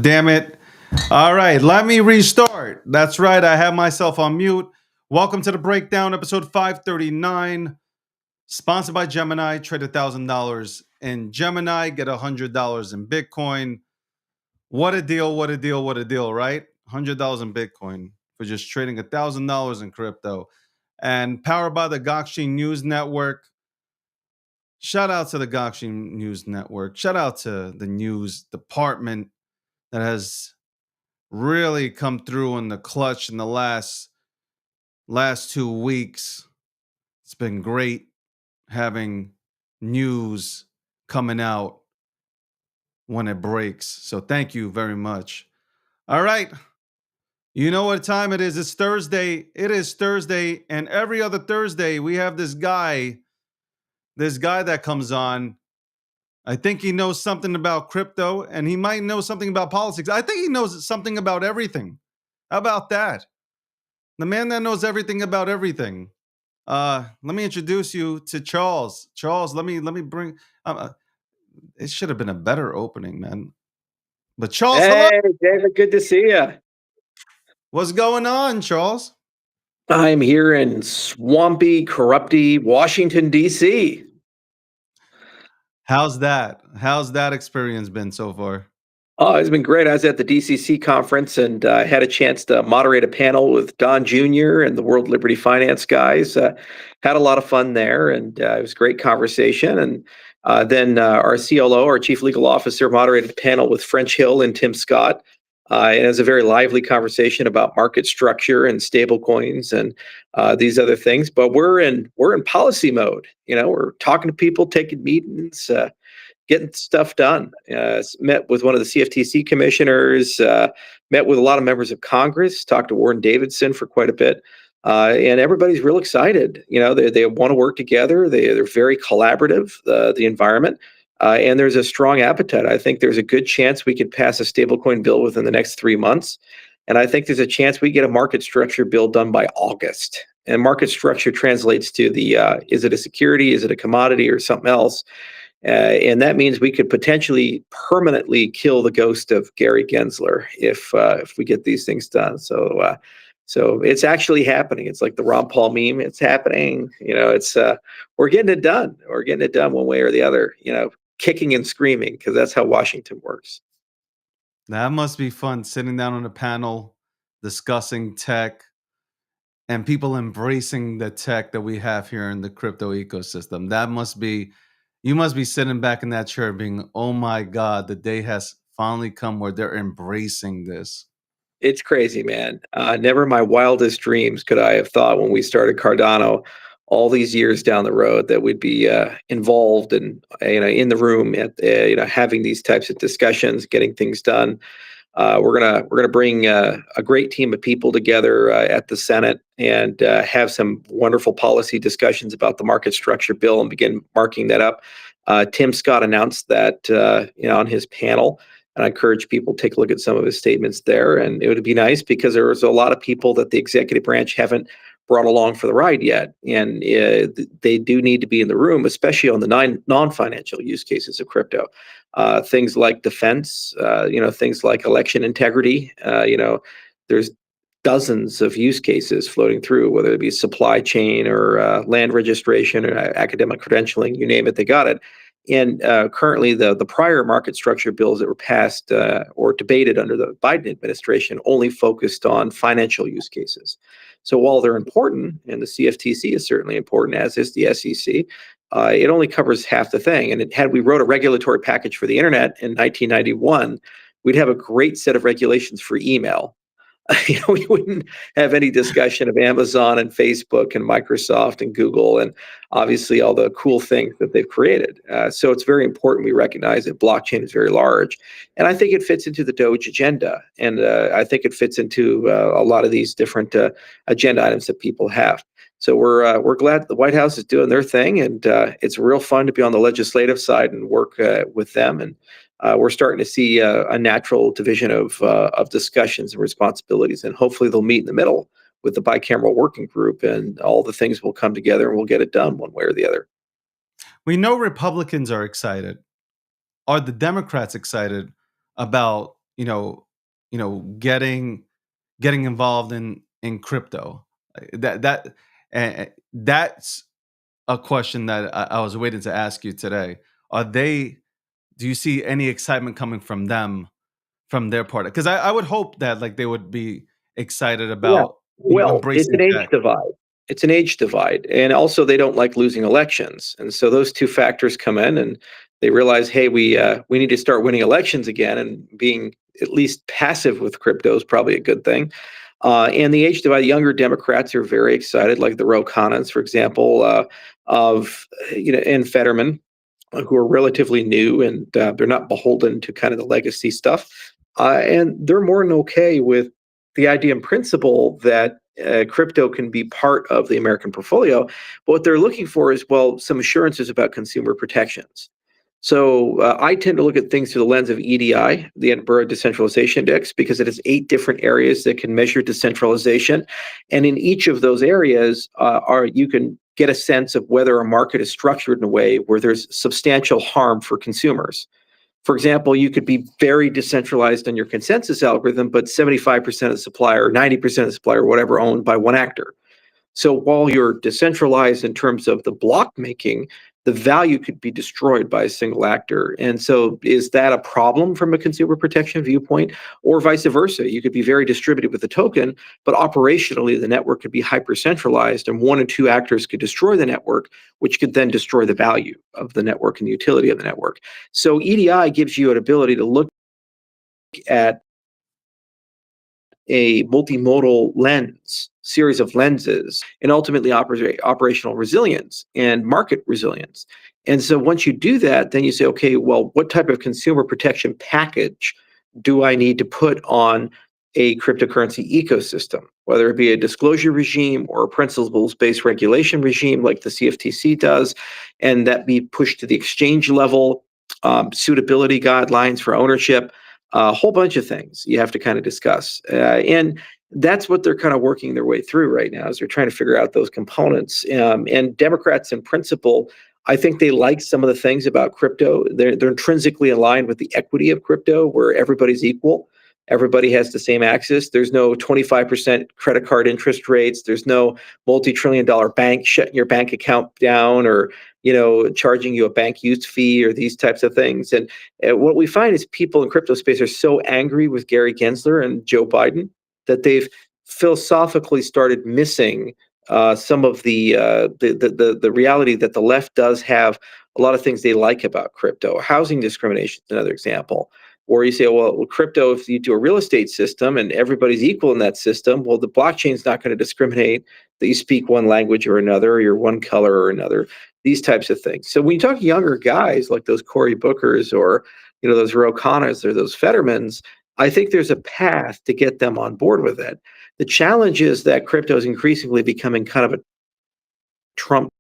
Damn it. All right, let me restart. That's right, I have myself on mute. Welcome to the breakdown, episode 539, sponsored by Gemini. Trade $1,000 in Gemini, get $100 in Bitcoin. What a deal, what a deal, what a deal, right? $100 in Bitcoin for just trading $1,000 in crypto. And powered by the Gokshi News Network. Shout out to the Gokshi News Network. Shout out to the news department that has really come through in the clutch in the last 2 weeks. It's been great having news coming out when it breaks. So thank you very much. All right. You know what time it is? It's Thursday. It is Thursday. And every other Thursday, we have this guy that comes on. I think he knows something about crypto and he might know something about politics. I think he knows something about everything. How about that? The man that knows everything about everything. Let me introduce you to Charles. Charles, let me bring. It should have been a better opening, man. But Charles, hello. Hey, David, good to see you. What's going on, Charles? I'm here in swampy, corrupty Washington, D.C. How's that? How's that experience been so far? Oh, it's been great. I was at the DCC conference and had a chance to moderate a panel with Don Jr. and the World Liberty Finance guys. Had a lot of fun there, and it was a great conversation. And then our CLO, our Chief Legal Officer, moderated a panel with French Hill and Tim Scott. And it was a very lively conversation about market structure and stable coins and these other things. But we're in policy mode. We're talking to people, taking meetings. Getting stuff done. Met with one of the CFTC commissioners, met with a lot of members of Congress, talked to Warren Davidson for quite a bit. And everybody's real excited. They want to work together. They're very collaborative, the environment. And there's a strong appetite. I think there's a good chance we could pass a stablecoin bill within the next 3 months. And I think there's a chance we get a market structure bill done by August. And market structure translates to the is it a security, is it a commodity, or something else? And that means we could potentially permanently kill the ghost of Gary Gensler if we get these things done. So it's actually happening. It's like the Ron Paul meme. It's happening. It's we're getting it done. We're getting it done one way or the other. Kicking and screaming because that's how Washington works. That must be fun sitting down on a panel discussing tech and people embracing the tech that we have here in the crypto ecosystem. You must be sitting back in that chair being, oh my God, the day has finally come where they're embracing this. It's crazy, man. Never in my wildest dreams could I have thought when we started Cardano all these years down the road that we'd be involved and in the room at having these types of discussions, getting things done. We're gonna bring a great team of people together at the Senate and have some wonderful policy discussions about the market structure bill and begin marking that up. Tim Scott announced that on his panel, and I encourage people to take a look at some of his statements there. And it would be nice because there was a lot of people that the executive branch haven't brought along for the ride yet, and they do need to be in the room, especially on the non-financial use cases of crypto. Things like defense, things like election integrity. There's dozens of use cases floating through, whether it be supply chain or land registration or academic credentialing, you name it, they got it. And currently, the prior market structure bills that were passed or debated under the Biden administration only focused on financial use cases. So while they're important, and the CFTC is certainly important, as is the SEC, it only covers half the thing. And had we wrote a regulatory package for the internet in 1991, we'd have a great set of regulations for email. We wouldn't have any discussion of Amazon and Facebook and Microsoft and Google and obviously all the cool things that they've created. So it's very important we recognize that blockchain is very large. And I think it fits into the Doge agenda. And I think it fits into a lot of these different agenda items that people have. So we're glad the White House is doing their thing. And it's real fun to be on the legislative side and work with them. And we're starting to see a natural division of discussions and responsibilities, and hopefully they'll meet in the middle with the bicameral working group, and all the things will come together and we'll get it done one way or the other. We know Republicans are excited. Are the Democrats excited about getting involved in crypto? That's a question that I was waiting to ask you today. Are they? Do you see any excitement coming from them, from their part? Because I would hope that like they would be excited Yeah. about Well, it's an embracing age tech. divide. It's an age divide. And also they don't like losing elections. And so those two factors come in and they realize, hey, we need to start winning elections again, and being at least passive with crypto is probably a good thing. And the age divide, younger Democrats are very excited, like the Ro Khannas, for example, of and Fetterman, who are relatively new and they're not beholden to kind of the legacy stuff. And they're more than okay with the idea in principle that crypto can be part of the American portfolio. But what they're looking for is, well, some assurances about consumer protections. So I tend to look at things through the lens of EDI, the Edinburgh Decentralization Index, because it has 8 different areas that can measure decentralization. And in each of those areas, you can get a sense of whether a market is structured in a way where there's substantial harm for consumers. For example, you could be very decentralized on your consensus algorithm, but 75% of the supply or 90% of the supply or whatever owned by one actor. So while you're decentralized in terms of the block making, the value could be destroyed by a single actor. And so, is that a problem from a consumer protection viewpoint, or vice versa? You could be very distributed with the token, but operationally, the network could be hyper centralized, and one or two actors could destroy the network, which could then destroy the value of the network and the utility of the network. So, EDI gives you an ability to look at a multimodal lens, series of lenses, and ultimately operational resilience and market resilience. And so once you do that, then you say, okay, well, what type of consumer protection package do I need to put on a cryptocurrency ecosystem, whether it be a disclosure regime or a principles-based regulation regime like the CFTC does, and that be pushed to the exchange level, suitability guidelines for ownership, a whole bunch of things you have to kind of discuss. And that's what they're kind of working their way through right now, is they're trying to figure out those components. And Democrats in principle, I think they like some of the things about crypto. They're intrinsically aligned with the equity of crypto, where everybody's equal. Everybody has the same access. There's no 25% credit card interest rates. There's no multi-trillion-dollar bank shutting your bank account down, or charging you a bank use fee, or these types of things. And what we find is people in crypto space are so angry with Gary Gensler and Joe Biden that they've philosophically started missing some of the reality that the left does have a lot of things they like about crypto. Housing discrimination is another example, where you say, well, crypto, if you do a real estate system and everybody's equal in that system, well, the blockchain's not going to discriminate that you speak one language or another, or you're one color or another, these types of things. So when you talk younger guys like those Cory Bookers, or those Ro Khannas or those Fettermans, I think there's a path to get them on board with it. The challenge is that crypto is increasingly becoming kind of a Trump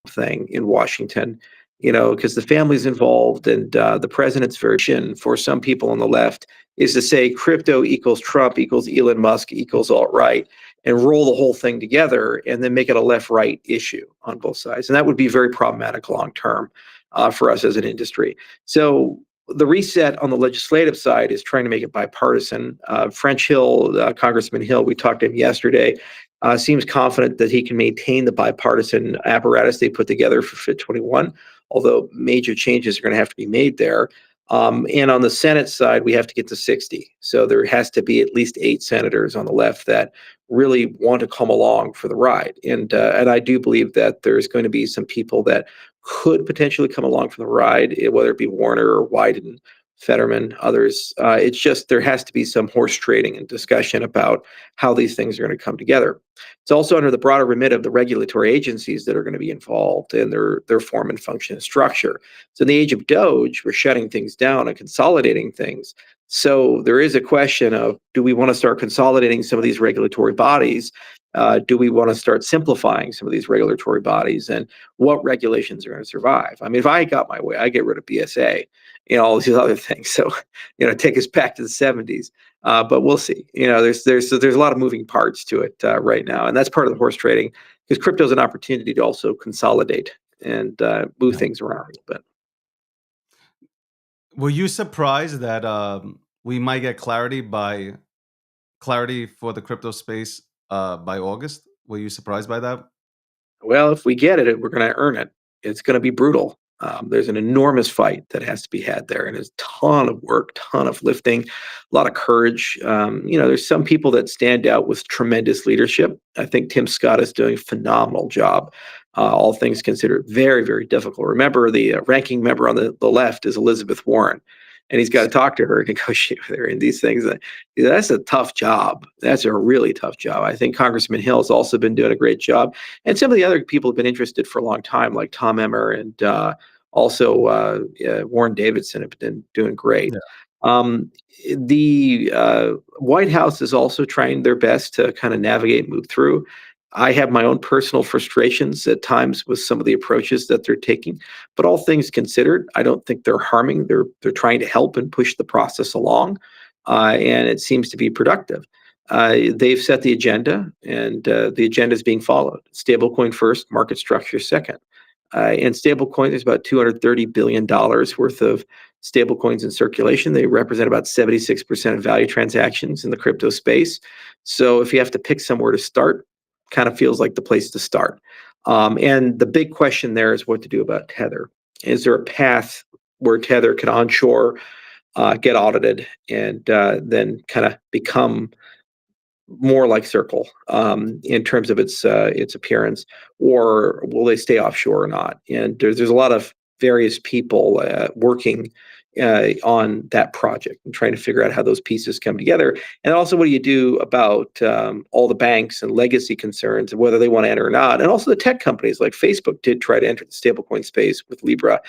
thing in Washington, because the family's involved, and the president's version for some people on the left is to say crypto equals Trump equals Elon Musk equals alt-right, and roll the whole thing together and then make it a left-right issue on both sides. And that would be very problematic long term for us as an industry. So the reset on the legislative side is trying to make it bipartisan. French Hill, Congressman Hill, we talked to him yesterday, seems confident that he can maintain the bipartisan apparatus they put together for Fit 21, although major changes are going to have to be made there. And on the Senate side, we have to get to 60. So there has to be at least 8 senators on the left that really want to come along for the ride. And I do believe that there's going to be some people that could potentially come along for the ride, whether it be Warner or Wyden, Fetterman, others. It's just there has to be some horse trading and discussion about how these things are going to come together. It's also under the broader remit of the regulatory agencies that are going to be involved in their form and function and structure. So in the age of Doge, we're shutting things down and consolidating things. So there is a question of, do we want to start consolidating some of these regulatory bodies? Do we want to start simplifying some of these regulatory bodies, and what regulations are going to survive? I mean, if I got my way, I get rid of BSA, all these other things. So, take us back to the 70s. But we'll see. There's a lot of moving parts to it right now, and that's part of the horse trading, because crypto is an opportunity to also consolidate and move Yeah. things around a little bit. Were you surprised that we might get clarity for the crypto space by August? Were you surprised by that? Well, if we get it, we're going to earn it. It's going to be brutal. There's an enormous fight that has to be had there, and there's a ton of work, ton of lifting, a lot of courage. There's some people that stand out with tremendous leadership. I think Tim Scott is doing a phenomenal job. All things considered, very, very difficult. Remember, the ranking member on the left is Elizabeth Warren, and he's got to talk to her and negotiate with her and these things. That's a tough job. That's a really tough job. I think Congressman Hill has also been doing a great job. And some of the other people have been interested for a long time, like Tom Emmer and also Warren Davidson, have been doing great. Yeah. Um, the White House is also trying their best to kind of navigate and move through. I have my own personal frustrations at times with some of the approaches that they're taking, but all things considered, I don't think they're harming. They're trying to help and push the process along, and it seems to be productive. They've set the agenda, and the agenda is being followed. Stablecoin first, market structure second. And stablecoin, there's about $230 billion worth of stablecoins in circulation. They represent about 76% of value transactions in the crypto space. So if you have to pick somewhere to start, kind of feels like the place to start. And the big question there is what to do about Tether. Is there a path where Tether can onshore, get audited, and then kind of become more like Circle in terms of its appearance, or will they stay offshore or not? And there's a lot of various people working on that project and trying to figure out how those pieces come together. And also, what do you do about all the banks and legacy concerns and whether they want to enter or not? And also, the tech companies like Facebook did try to enter the stablecoin space with Libra,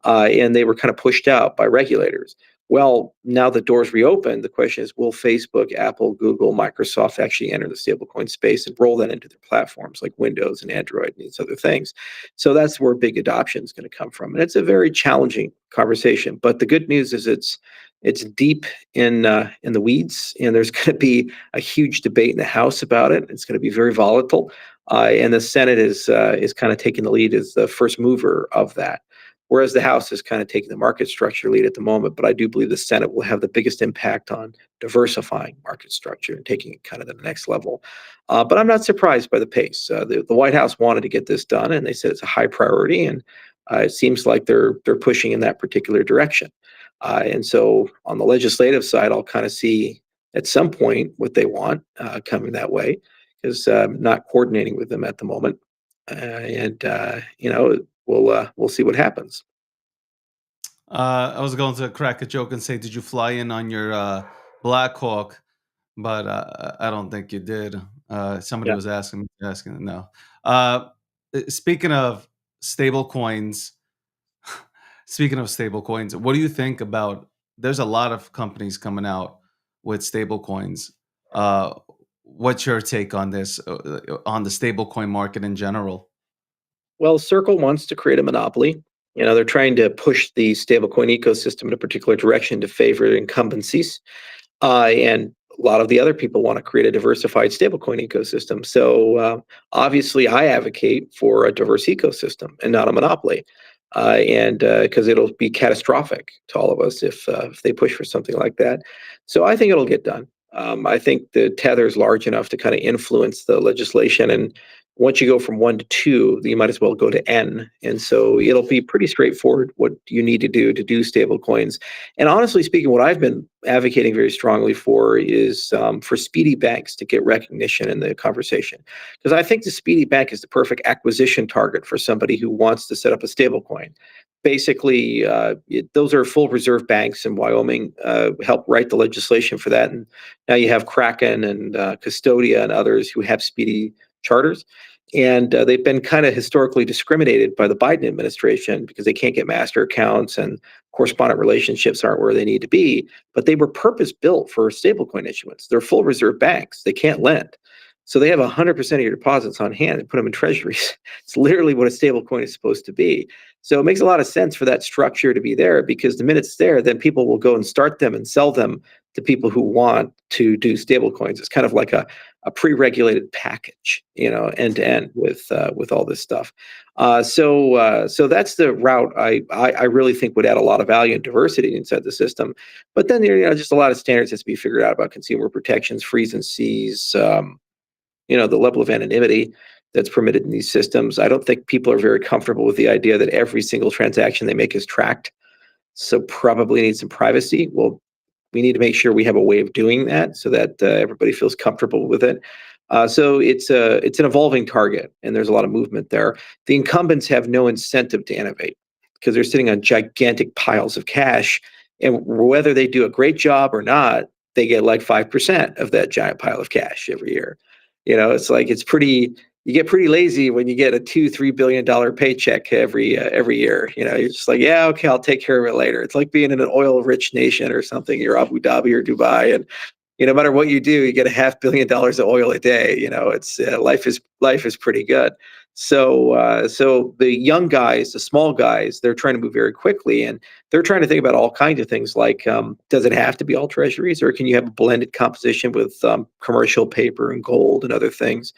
and they were kind of pushed out by regulators. Well, now the doors reopened. The question is, will Facebook, Apple, Google, Microsoft actually enter the stablecoin space and roll that into their platforms like Windows and Android and these other things? So that's where big adoption is going to come from, and it's a very challenging conversation. But the good news is it's deep in the weeds, and there's going to be a huge debate in the House about it. It's going to be very volatile, and the Senate is kind of taking the lead as the first mover of that, whereas the House is kind of taking the market structure lead at the moment. But I do believe the Senate will have the biggest impact on diversifying market structure and taking it kind of to the next level. But I'm not surprised by the pace. The White House wanted to get this done, and they said it's a high priority, and it seems like they're pushing in that particular direction. And so on the legislative side, I'll kind of see at some point what they want coming that way, because I'm not coordinating with them at the moment. And we'll see what happens. I was going to crack a joke and say, "Did you fly in on your Black Hawk?" But I don't think you did. Somebody Yeah. was asking. No. Uh, speaking of stable coins, speaking of stable coins, what do you think about? There's a lot of companies coming out with stable coins. Uh, what's your take on this? On the stable coin market in general? Well, Circle wants to create a monopoly. They're trying to push the stablecoin ecosystem in a particular direction to favor incumbencies. And a lot of the other people want to create a diversified stablecoin ecosystem. So obviously, I advocate for a diverse ecosystem and not a monopoly. And because it'll be catastrophic to all of us if they push for something like that. So I think it'll get done. I think the tether is large enough to kind of influence the legislation. And once you go from one to two, you might as well go to N. And so it'll be pretty straightforward what you need to do stable coins. And honestly speaking, what I've been advocating very strongly for is for speedy banks to get recognition in the conversation. Because I think the speedy bank is the perfect acquisition target for somebody who wants to set up a stable coin. Basically, those are full reserve banks in Wyoming, help write the legislation for that. And now you have Kraken and Custodia and others who have speedy charters. And they've been kind of historically discriminated by the Biden administration because they can't get master accounts and correspondent relationships aren't where they need to be. But they were purpose built for stablecoin issuance. They're full reserve banks. They can't lend. So they have 100% of your deposits on hand and put them in treasuries. It's literally what a stablecoin is supposed to be. So it makes a lot of sense for that structure to be there, because the minute it's there, then people will go and start them and sell them to people who want to do stable coins. It's kind of like a pre-regulated package, end to end with all this stuff. So that's the route I really think would add a lot of value and diversity inside the system. But then just a lot of standards has to be figured out about consumer protections, freeze and seize, the level of anonymity that's permitted in these systems. I don't think people are very comfortable with the idea that every single transaction they make is tracked. So probably need some privacy. Well, we need to make sure we have a way of doing that so that everybody feels comfortable with it. So it's an evolving target, and there's a lot of movement there. The incumbents have no incentive to innovate because they're sitting on gigantic piles of cash, and whether they do a great job or not, they get like 5% of that giant pile of cash every year. It's like it's pretty. You get pretty lazy when you get a $2-3 billion paycheck every year. You're just like, yeah, okay, I'll take care of it later. It's like being in an oil-rich nation or something. You're Abu Dhabi or Dubai, and no matter what you do, you get $500 million of oil a day. It's life is pretty good. So the young guys, the small guys, they're trying to move very quickly, and they're trying to think about all kinds of things like, does it have to be all treasuries, or can you have a blended composition with commercial paper and gold and other things?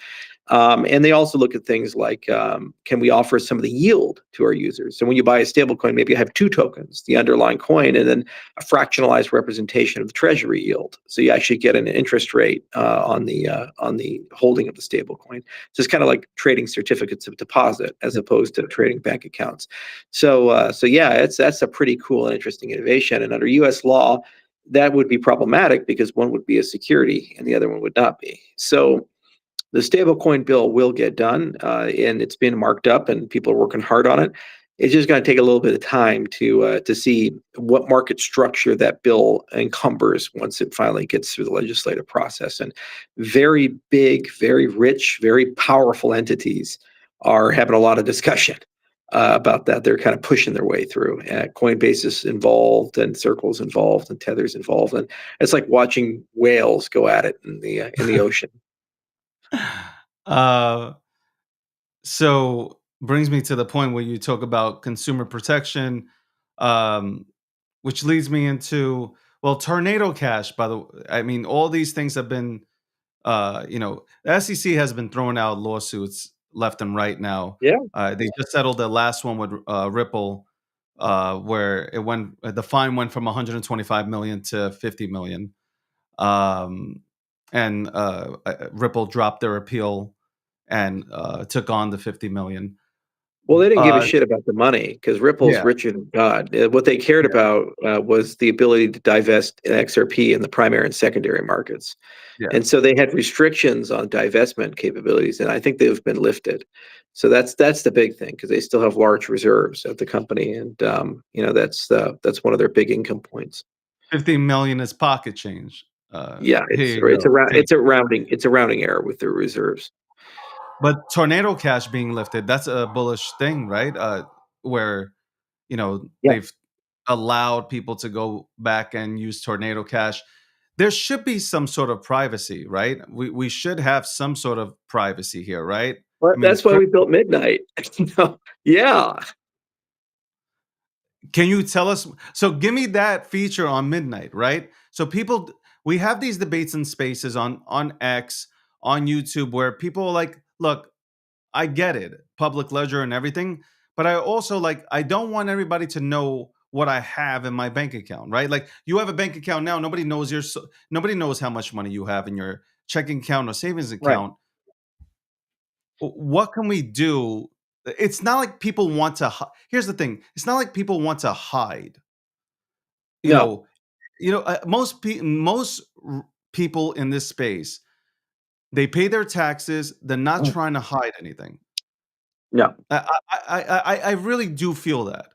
And they also look at things like, can we offer some of the yield to our users? So when you buy a stablecoin, maybe you have two tokens, the underlying coin, and then a fractionalized representation of the treasury yield. So you actually get an interest rate on the holding of the stablecoin. So it's kind of like trading certificates of deposit as opposed to trading bank accounts. So yeah, that's a pretty cool and interesting innovation. And under U.S. law, that would be problematic because one would be a security and the other one would not be. So the stablecoin bill will get done, and it's been marked up, and people are working hard on it. It's just going to take a little bit of time to see what market structure that bill encumbers once it finally gets through the legislative process. And very big, very rich, very powerful entities are having a lot of discussion about that. They're kind of pushing their way through. Coinbase is involved, and Circle's involved, and Tether's involved, and it's like watching whales go at it in the ocean. Uh, so brings me to the point where you talk about consumer protection, um, which leads me into, well, tornado cash. By the, I mean, all these things have been, the SEC has been throwing out lawsuits left and right now. Yeah. They just settled the last one with Ripple, where the fine went from 125 million to 50 million. Um, and Ripple dropped their appeal and took on the 50 million. Well, they didn't give a Uh, shit about the money because Ripple's yeah, richer than God. What they cared yeah, about was the ability to divest XRP in the primary and secondary markets. yeah. And so they had restrictions on divestment capabilities, and I think they've been lifted. So that's the big thing because they still have large reserves at the company, and that's one of their big income points. 50 million is pocket change. Yeah, Here you go. Take. it's a rounding error with their reserves. But tornado cash being lifted, that's a bullish thing, right? Where, Yeah. they've allowed people to go back and use tornado cash. There should be some sort of privacy, right? We should have some sort of privacy here, right? Well, I mean, that's why we built Midnight. Yeah. can you tell us? So give me that feature on Midnight, right? So we have these debates and spaces on X, on YouTube, where people are like, look, I get it, public ledger and everything, but I also I don't want everybody to know what I have in my bank account, right? Like you have a bank account now, nobody knows how much money you have in your checking account or savings Right. account. What can we do? It's not like people want to. Here's the thing: it's not like people want to hide. You No. know, most people in this space, they pay their taxes. They're not Mm. trying to hide anything. No. I really do feel that.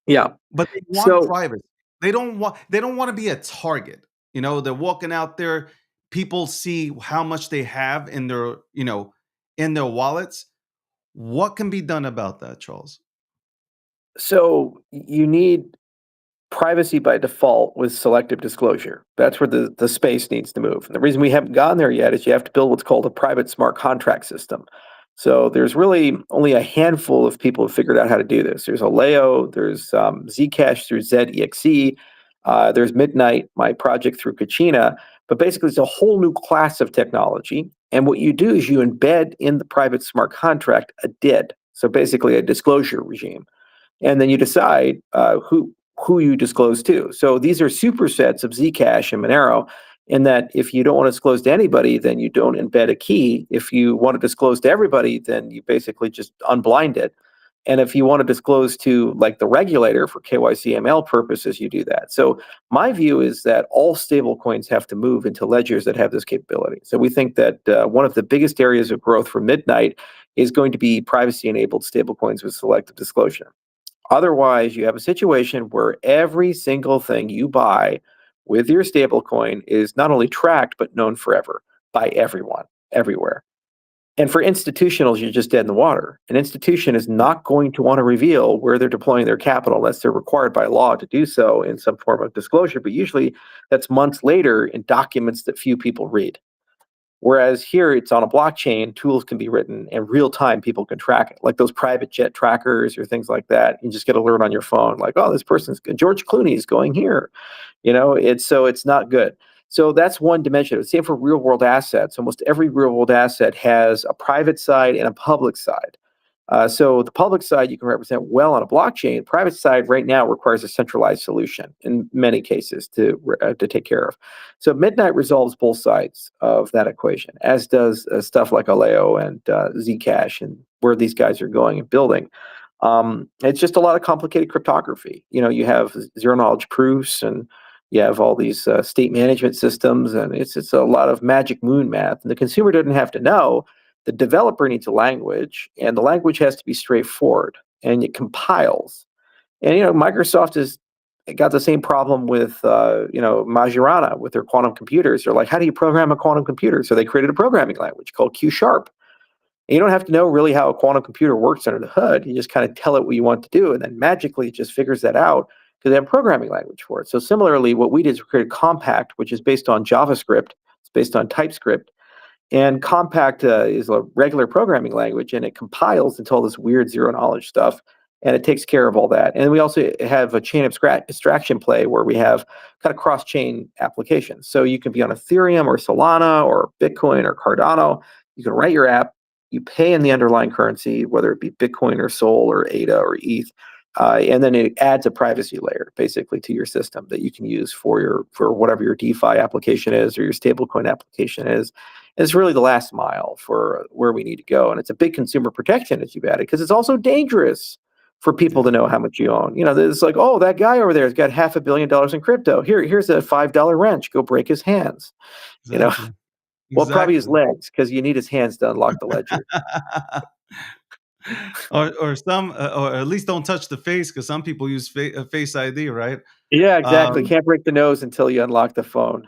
Yeah. But they want So privacy. They don't want to be a target. They're walking out there, people see how much they have in their wallets. What can be done about that, Charles? you need privacy by default with selective disclosure. That's where the space needs to move. And the reason we haven't gotten there yet is you have to build what's called a private smart contract system. So there's really only a handful of people who figured out how to do this. There's Aleo, there's Zcash through ZEXE, there's Midnight, my project through Kachina. But basically, it's a whole new class of technology. And what you do is you embed in the private smart contract a DID, so basically a disclosure regime, and then you decide who you disclose to. So these are supersets of Zcash and Monero, in that if you don't want to disclose to anybody, then you don't embed a key. If you want to disclose to everybody, then you basically just unblind it. And if you want to disclose to like the regulator for KYC ML purposes, you do that. So my view is that all stablecoins have to move into ledgers that have this capability. So we think that one of the biggest areas of growth for Midnight is going to be privacy-enabled stablecoins with selective disclosure. Otherwise, you have a situation where every single thing you buy with your stablecoin is not only tracked, but known forever by everyone, everywhere. And for institutionals, you're just dead in the water. An institution is not going to want to reveal where they're deploying their capital unless they're required by law to do so in some form of disclosure. But usually that's months later in documents that few people read. Whereas here it's on a blockchain, tools can be written and real time people can track it, like those private jet trackers or things like that. You just get an alert on your phone, like, oh, this person's George Clooney is going here. It's not good. So that's one dimension. Same for real world assets. Almost every real world asset has a private side and a public side. So the public side you can represent well on a blockchain. Private side right now requires a centralized solution in many cases to take care of. So Midnight resolves both sides of that equation, as does stuff like Aleo and Zcash and where these guys are going and building. It's just a lot of complicated cryptography. You have zero knowledge proofs, and you have all these state management systems, and it's a lot of magic moon math. And the consumer doesn't have to know. The developer needs a language, and the language has to be straightforward, and it compiles. And Microsoft has got the same problem with Majorana with their quantum computers. They're like, how do you program a quantum computer? So they created a programming language called Q Sharp. And you don't have to know really how a quantum computer works under the hood. You just kind of tell it what you want to do, and then magically it just figures that out because they have a programming language for it. So similarly, what we did is we created Compact, which is based on JavaScript. It's based on TypeScript. And Compact is a regular programming language, and it compiles into all this weird zero knowledge stuff, and it takes care of all that. And we also have a chain abstraction play where we have kind of cross-chain applications. So you can be on Ethereum or Solana or Bitcoin or Cardano. You can write your app, you pay in the underlying currency, whether it be Bitcoin or Sol or ADA or ETH, and then it adds a privacy layer basically to your system that you can use for whatever your DeFi application is or your stablecoin application is. And it's really the last mile for where we need to go, and it's a big consumer protection as you've added because it's also dangerous for people Yeah, to know how much you own. It's like, oh, that guy over there has got $500 million in crypto. Here's a $5 wrench. Go break his hands. You know, exactly. well, probably his Exactly. legs because you need his hands to unlock the ledger. Or at least don't touch the face because some people use face ID, right? Yeah, exactly. Um, Can't break the nose until you unlock the phone.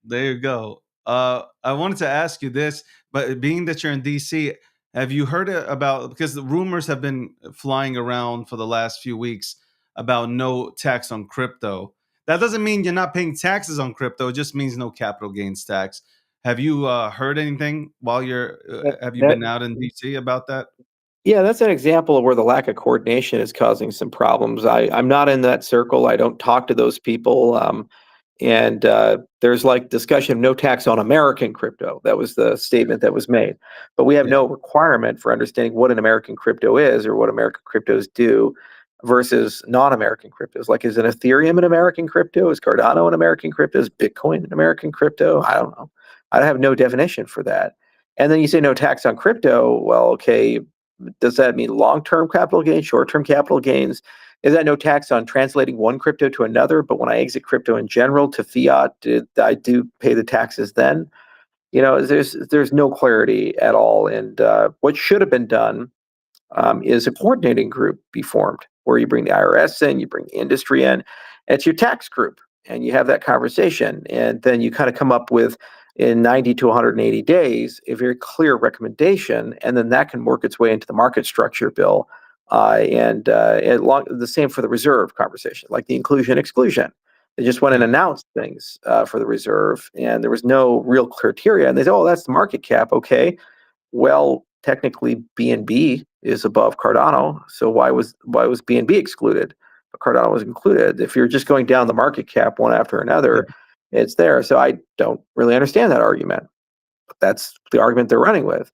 there you go. I wanted to ask you this, but being that you're in DC, have you heard about, because the rumors have been flying around for the last few weeks about no tax on crypto. That doesn't mean you're not paying taxes on crypto. It just means no capital gains tax. Have you heard anything while That, have you that been out in DC about that? Yeah, that's an example of where the lack of coordination is causing some problems. I'm not in that circle. I don't talk to those people. And there's like discussion of no tax on American crypto. That was the statement that was made. But we have Yeah. no requirement for understanding what an American crypto is or what American cryptos do versus non-American cryptos. Like, is an Ethereum an American crypto? Is Cardano an American crypto? Is Bitcoin an American crypto? I don't know. I have no definition for that. And then you say no tax on crypto. Well, okay, does that mean long-term capital gains, short-term capital gains? Is that no tax on translating one crypto to another? But when I exit crypto in general to fiat, I do pay the taxes then? There's no clarity at all. And what should have been done is a coordinating group be formed where you bring the IRS in, you bring the industry in. It's your tax group, and you have that conversation, and then you kind of come up with in 90 to 180 days a very clear recommendation, and then that can work its way into the market structure bill. The same for the reserve conversation, like the inclusion exclusion. They just went and Yeah. announced things for the reserve, and there was no real criteria. And they said, "Oh, that's the market cap." Okay, well, technically BNB is above Cardano, so why was BNB excluded? But Cardano was included. If you're just going down the market cap one after Yeah. another, it's there. So I don't really understand that argument, but that's the argument they're running with.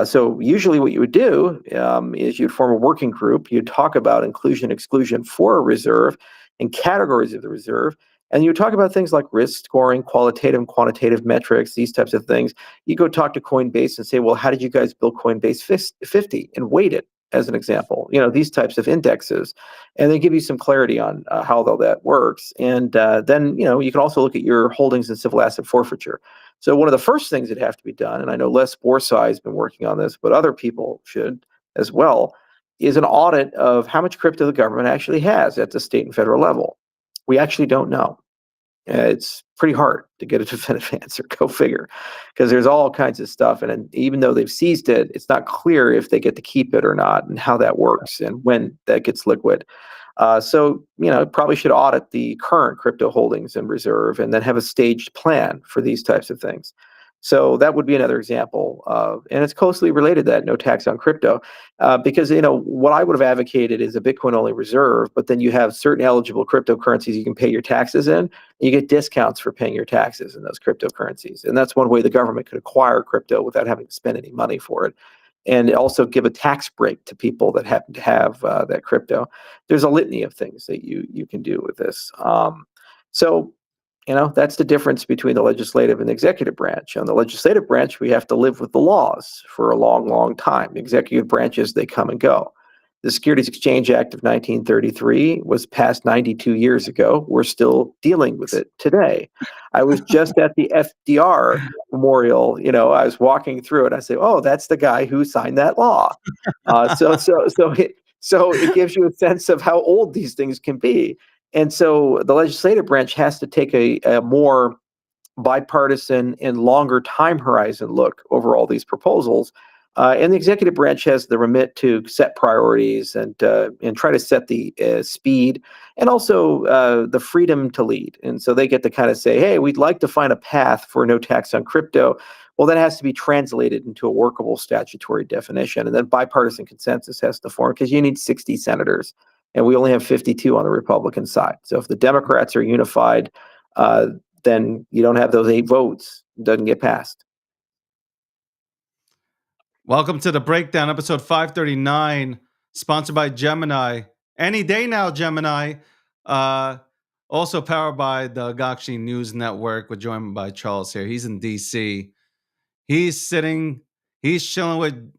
So usually what you would do is you'd form a working group. You'd talk about inclusion, exclusion for a reserve and categories of the reserve. And you would talk about things like risk scoring, qualitative and quantitative metrics, these types of things. You go talk to Coinbase and say, well, how did you guys build Coinbase 50 and weight it as an example? These types of indexes. And they give you some clarity on how all that works. And then, you can also look at your holdings in civil asset forfeiture. So one of the first things that have to be done, and I know Les Borsai has been working on this, but other people should as well, is an audit of how much crypto the government actually has at the state and federal level. We actually don't know. It's pretty hard to get a definitive answer. Go figure, because there's all kinds of stuff, and even though they've seized it, it's not clear if they get to keep it or not, and how that works, and when that gets liquid. So, probably should audit the current crypto holdings in reserve and then have a staged plan for these types of things. So that would be another example of, and it's closely related to that no tax on crypto, because what I would have advocated is a Bitcoin only reserve, but then you have certain eligible cryptocurrencies you can pay your taxes in. And you get discounts for paying your taxes in those cryptocurrencies, and that's one way the government could acquire crypto without having to spend any money for it, and also give a tax break to people that happen to have that crypto. There's a litany of things that you can do with this. So that's the difference between the legislative and the executive branch. On the legislative branch, we have to live with the laws for a long, long time. The executive branches, they come and go. The Securities Exchange Act of 1933 was passed 92 years ago. We're still dealing with it today. I was just at the FDR memorial. I was walking through it. I say, "Oh, that's the guy who signed that law." So it gives you a sense of how old these things can be. And so the legislative branch has to take a more bipartisan and longer time horizon look over all these proposals. And the executive branch has the remit to set priorities and try to set the speed and also the freedom to lead. And so they get to kind of say, hey, we'd like to find a path for no tax on crypto. Well, that has to be translated into a workable statutory definition. And then bipartisan consensus has to form because you need 60 senators. And we only have 52 on the Republican side. So if the Democrats are unified, then you don't have those 8 votes. It doesn't get passed. Welcome to the breakdown, episode 539, sponsored by Gemini. Any day now, Gemini. Also powered by the Gakshi News Network. We're joined by Charles here. He's in DC. He's chilling with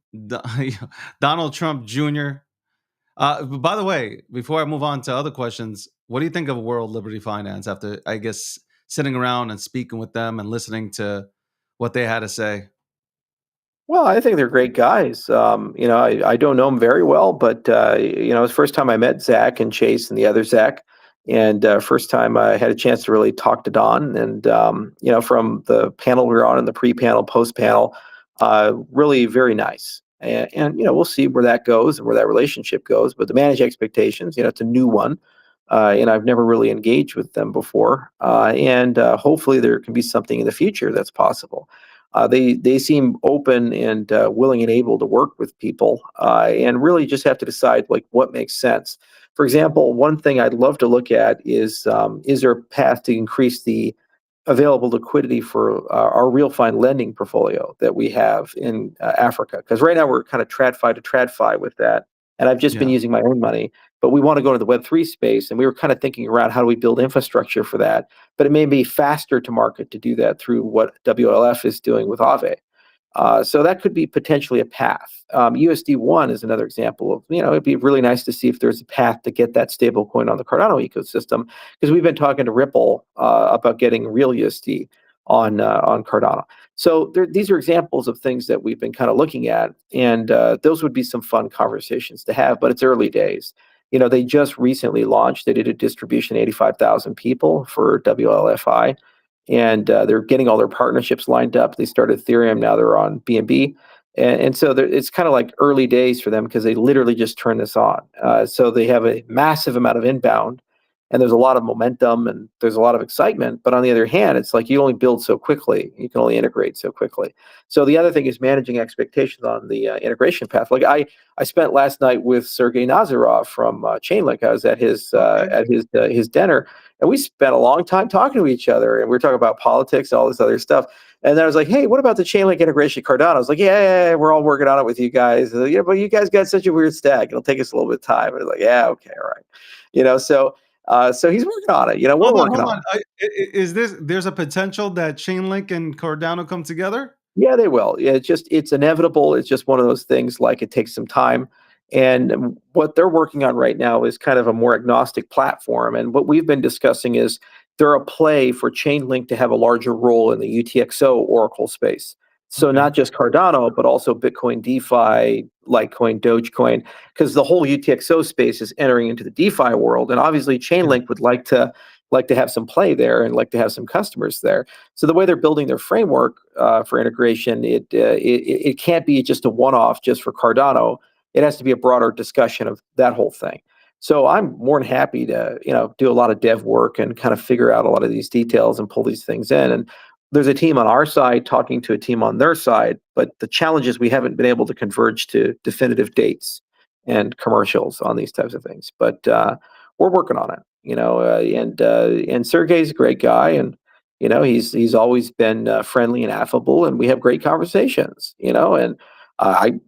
Donald Trump Jr. By the way, before I move on to other questions, what do you think of World Liberty Finance after, I guess, sitting around and speaking with them and listening to what they had to say? Well, I think they're great guys. I don't know them very well, but it's the first time I met Zach and Chase and the other Zach, and first time I had a chance to really talk to Don. And from the panel we were on and the pre-panel, post-panel, really very nice. And we'll see where that goes and where that relationship goes. But to manage expectations, it's a new one. And I've never really engaged with them before. And hopefully there can be something in the future that's possible. They seem open and willing and able to work with people, and really just have to decide like what makes sense. For example, one thing I'd love to look at is there a path to increase the available liquidity for our real fine lending portfolio that we have in Africa? Because right now we're kind of tradfi to tradfi with that, and I've just been Yeah. using my own money. But we want to go to the Web3 space, and we were kind of thinking around how do we build infrastructure for that. But it may be faster to market to do that through what WLF is doing with Aave. So that could be potentially a path. USD1 is another example of, it'd be really nice to see if there's a path to get that stablecoin on the Cardano ecosystem, because we've been talking to Ripple about getting real USD on Cardano. So these are examples of things that we've been kind of looking at, and those would be some fun conversations to have, but it's early days. They just recently launched. They did a distribution, 85,000 people for WLFI, and they're getting all their partnerships lined up. They started Ethereum, now they're on BNB. And so it's kind of like early days for them because they literally just turned this on. So they have a massive amount of inbound, and there's a lot of momentum and there's a lot of excitement. But on the other hand, it's like you only build so quickly. You can only integrate so quickly. So the other thing is managing expectations on the integration path. Like I spent last night with Sergey Nazarov from Chainlink. I was at his dinner, and we spent a long time talking to each other, and we were talking about politics and all this other stuff. And then I was like, hey, what about the Chainlink integration Cardano? I was like, yeah, we're all working on it with you guys. Yeah, but you guys got such a weird stack. It'll take us a little bit of time. And I was like, yeah, okay, all right. So he's working on it. We're working Hold on on. it. There's a potential that Chainlink and Cardano come together? Yeah, they will. Yeah, it's inevitable. It's just one of those things. Like it takes some time, and what they're working on right now is kind of a more agnostic platform. And what we've been discussing is they're a play for Chainlink to have a larger role in the UTXO Oracle space. So Okay. not just Cardano, but also Bitcoin, DeFi, Litecoin, Dogecoin, because the whole UTXO space is entering into the DeFi world, and obviously Yeah. Chainlink would like to have some play there and like to have some customers there. So the way they're building their framework for integration, it can't be just a one-off just for Cardano. It has to be a broader discussion of that whole thing. So I'm more than happy to do a lot of dev work and kind of figure out a lot of these details and pull these things in. And there's a team on our side talking to a team on their side, but the challenge is we haven't been able to converge to definitive dates and commercials on these types of things. But we're working on it, and Sergey's a great guy, and he's always been friendly and affable, and we have great conversations, and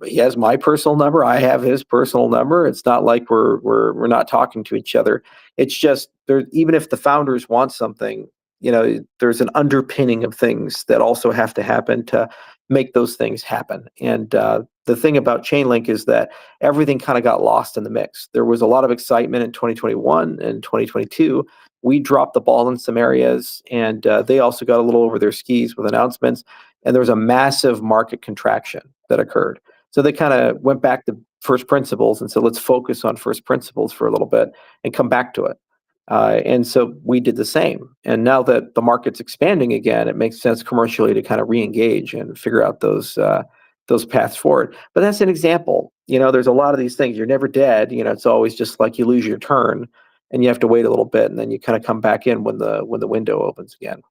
he has my personal number, I have his personal number. It's not like we're not talking to each other. It's just there, even if the founders want something, there's an underpinning of things that also have to happen to make those things happen. And the thing about Chainlink is that everything kind of got lost in the mix. There was a lot of excitement in 2021 and 2022. We dropped the ball in some areas, and they also got a little over their skis with announcements. And there was a massive market contraction that occurred. So they kind of went back to first principles and said, let's focus on first principles for a little bit and come back to it. And so we did the same. And now that the market's expanding again, it makes sense commercially to kind of re-engage and figure out those paths forward. But that's an example. There's a lot of these things. You're never dead. It's always just like you lose your turn, and you have to wait a little bit, and then you kind of come back in when the window opens again.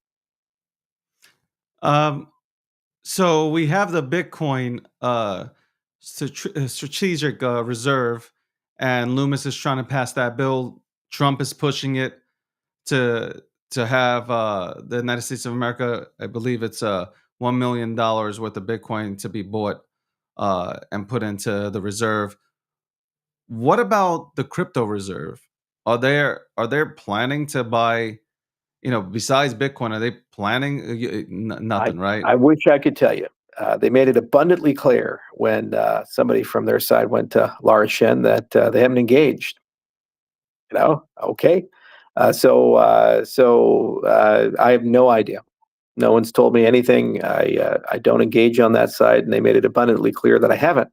Um, so we have the Bitcoin strategic reserve, and Loomis is trying to pass that bill. Trump is pushing it to have the United States of America. I believe it's $1 million worth of Bitcoin to be bought and put into the reserve. What about the crypto reserve? Are they planning to buy? Besides Bitcoin, are they planning I nothing? Right? I wish I could tell you. They made it abundantly clear when somebody from their side went to Laura Shen that they haven't engaged. Okay. I have no idea. No one's told me anything. I don't engage on that side, and they made it abundantly clear that I haven't.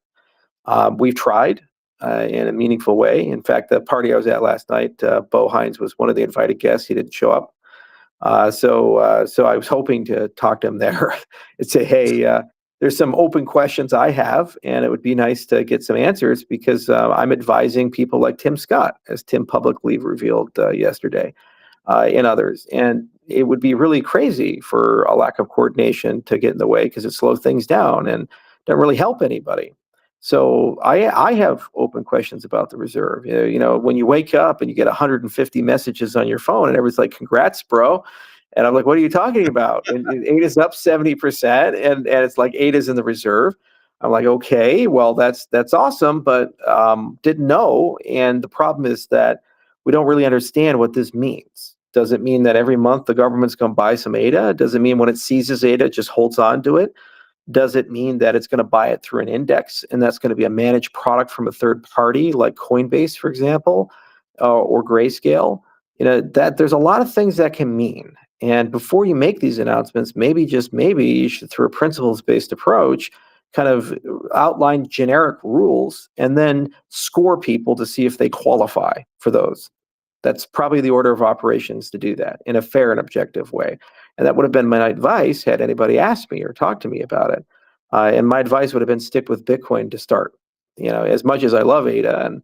We've tried in a meaningful way. In fact, the party I was at last night, Bo Hines was one of the invited guests. He didn't show up. So I was hoping to talk to him there and say, hey, there's some open questions I have, and it would be nice to get some answers because I'm advising people like Tim Scott, as Tim publicly revealed yesterday, and others. And it would be really crazy for a lack of coordination to get in the way because it slows things down and doesn't really help anybody. So I have open questions about the reserve. When you wake up and you get 150 messages on your phone and everyone's like, "Congrats, bro," and I'm like, "What are you talking about?" And ADA's up 70%, and it's like ADA's in the reserve. I'm like, "Okay, well that's awesome, but didn't know." And the problem is that we don't really understand what this means. Does it mean that every month the government's going to buy some ADA? Does it mean when it seizes ADA, it just holds on to it? Does it mean that it's going to buy it through an index and that's going to be a managed product from a third party like Coinbase, for example, or Grayscale? That there's a lot of things that can mean. And before you make these announcements, maybe just maybe you should, through a principles-based approach, kind of outline generic rules and then score people to see if they qualify for those. That's probably the order of operations to do that in a fair and objective way. And that would have been my advice had anybody asked me or talked to me about it. And my advice would have been stick with Bitcoin to start. As much as I love ADA and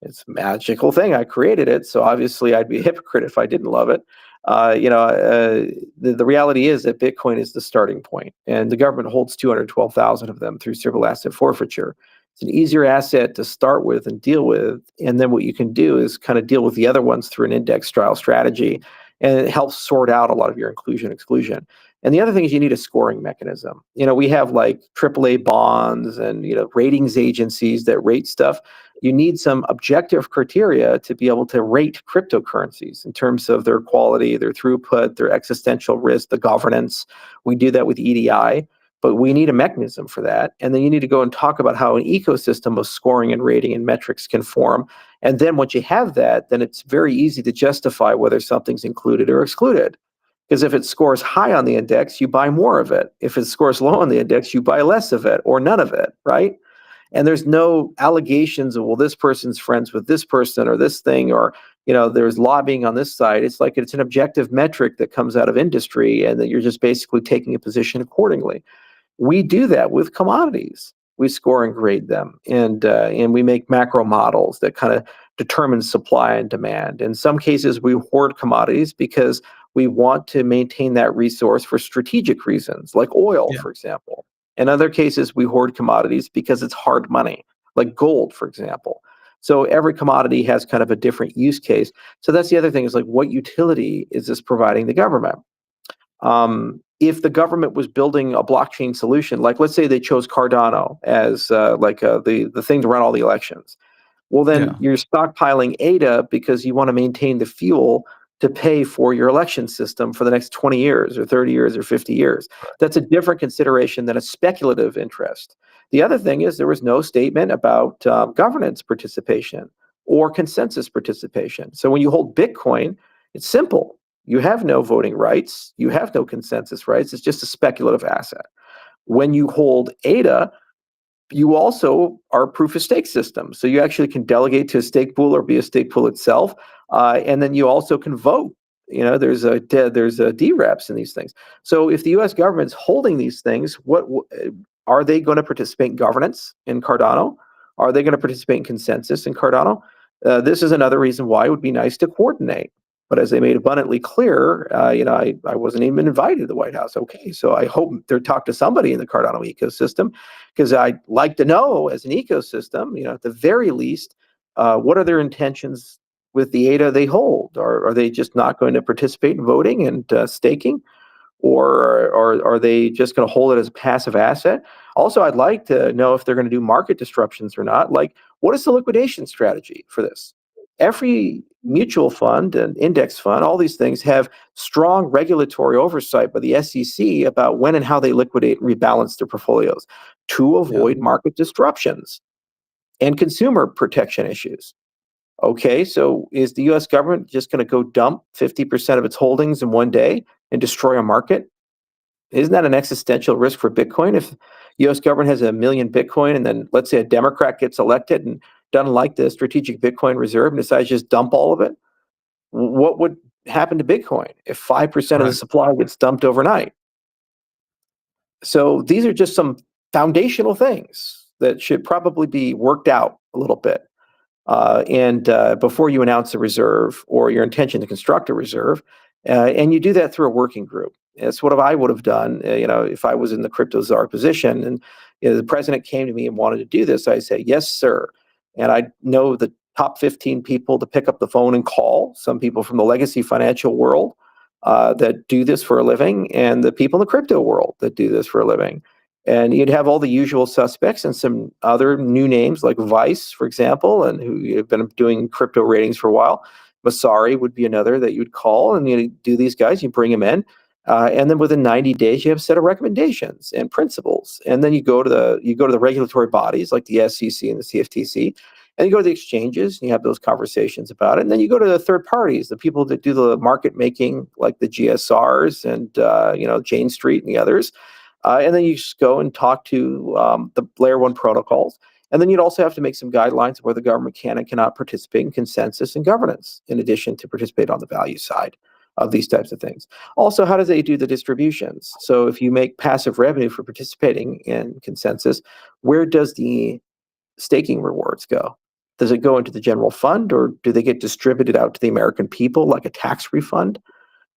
it's a magical thing, I created it. So obviously I'd be a hypocrite if I didn't love it. The reality is that Bitcoin is the starting point, and the government holds 212,000 of them through civil asset forfeiture. It's an easier asset to start with and deal with. And then what you can do is kind of deal with the other ones through an index style strategy. And it helps sort out a lot of your inclusion exclusion. And the other thing is you need a scoring mechanism. We have like AAA bonds and, ratings agencies that rate stuff. You need some objective criteria to be able to rate cryptocurrencies in terms of their quality, their throughput, their existential risk, the governance. We do that with EDI. But we need a mechanism for that. And then you need to go and talk about how an ecosystem of scoring and rating and metrics can form. And then once you have that, then it's very easy to justify whether something's included or excluded. Because if it scores high on the index, you buy more of it. If it scores low on the index, you buy less of it or none of it, right? And there's no allegations of, well, this person's friends with this person or this thing, or there's lobbying on this side. It's like it's an objective metric that comes out of industry, and that you're just basically taking a position accordingly. We do that with commodities. We score and grade them, and we make macro models that kind of determines supply and demand. In some cases, we hoard commodities because we want to maintain that resource for strategic reasons, like oil, Yeah. for example. In other cases, we hoard commodities because it's hard money, like gold, for example. So every commodity has kind of a different use case. So that's the other thing, is like, what utility is this providing the government? If the government was building a blockchain solution, like let's say they chose Cardano as the thing to run all the elections, well, then Yeah. you're stockpiling ADA because you want to maintain the fuel to pay for your election system for the next 20 years or 30 years or 50 years. That's a different consideration than a speculative interest. The other thing is there was no statement about governance participation or consensus participation. So when you hold Bitcoin, it's simple. You have no voting rights. You have no consensus rights. It's just a speculative asset. When you hold ADA, you also are a proof of stake system. So you actually can delegate to a stake pool or be a stake pool itself. And then you also can vote. There's a DREPs in these things. So if the U.S. government's holding these things, what are they going to participate in governance in Cardano? Are they going to participate in consensus in Cardano? This is another reason why it would be nice to coordinate. But as they made abundantly clear, I wasn't even invited to the White House. Okay, so I hope they'll talk to somebody in the Cardano ecosystem, because I'd like to know, as an ecosystem, at the very least, what are their intentions with the ADA they hold? Are they just not going to participate in voting and staking? Or are they just going to hold it as a passive asset? Also, I'd like to know if they're going to do market disruptions or not. Like, what is the liquidation strategy for this? Every mutual fund and index fund, all these things have strong regulatory oversight by the SEC about when and how they liquidate and rebalance their portfolios to Yeah. avoid market disruptions and consumer protection issues. Okay, so is the US government just going to go dump 50% of its holdings in one day and destroy a market? Isn't that an existential risk for Bitcoin? If US government has 1 million Bitcoin and then let's say a Democrat gets elected and doesn't like the strategic Bitcoin reserve and decides to just dump all of it, what would happen to Bitcoin if 5% of the Right. supply gets dumped overnight? So these are just some foundational things that should probably be worked out a little bit. And before you announce a reserve or your intention to construct a reserve, and you do that through a working group. That's what I would have done, if I was in the crypto czar position, and the president came to me and wanted to do this. I say, yes, sir, and I know the top 15 people to pick up the phone and call. Some people from the legacy financial world that do this for a living, and the people in the crypto world that do this for a living. And you'd have all the usual suspects and some other new names like Vice, for example, and who have been doing crypto ratings for a while. Masari would be another that you'd call, and you do these guys, you bring them in, and then within 90 days you have a set of recommendations and principles, and then you go to the regulatory bodies like the SEC and the CFTC, and you go to the exchanges and you have those conversations about it, and then you go to the third parties, the people that do the market making, like the GSRs and Jane Street and the others, and then you just go and talk to the layer one protocols. And then you'd also have to make some guidelines where the government can and cannot participate in consensus and governance, in addition to participate on the value side of these types of things. Also, how do they do the distributions? So if you make passive revenue for participating in consensus, where does the staking rewards go? Does it go into the general fund, or do they get distributed out to the American people like a tax refund?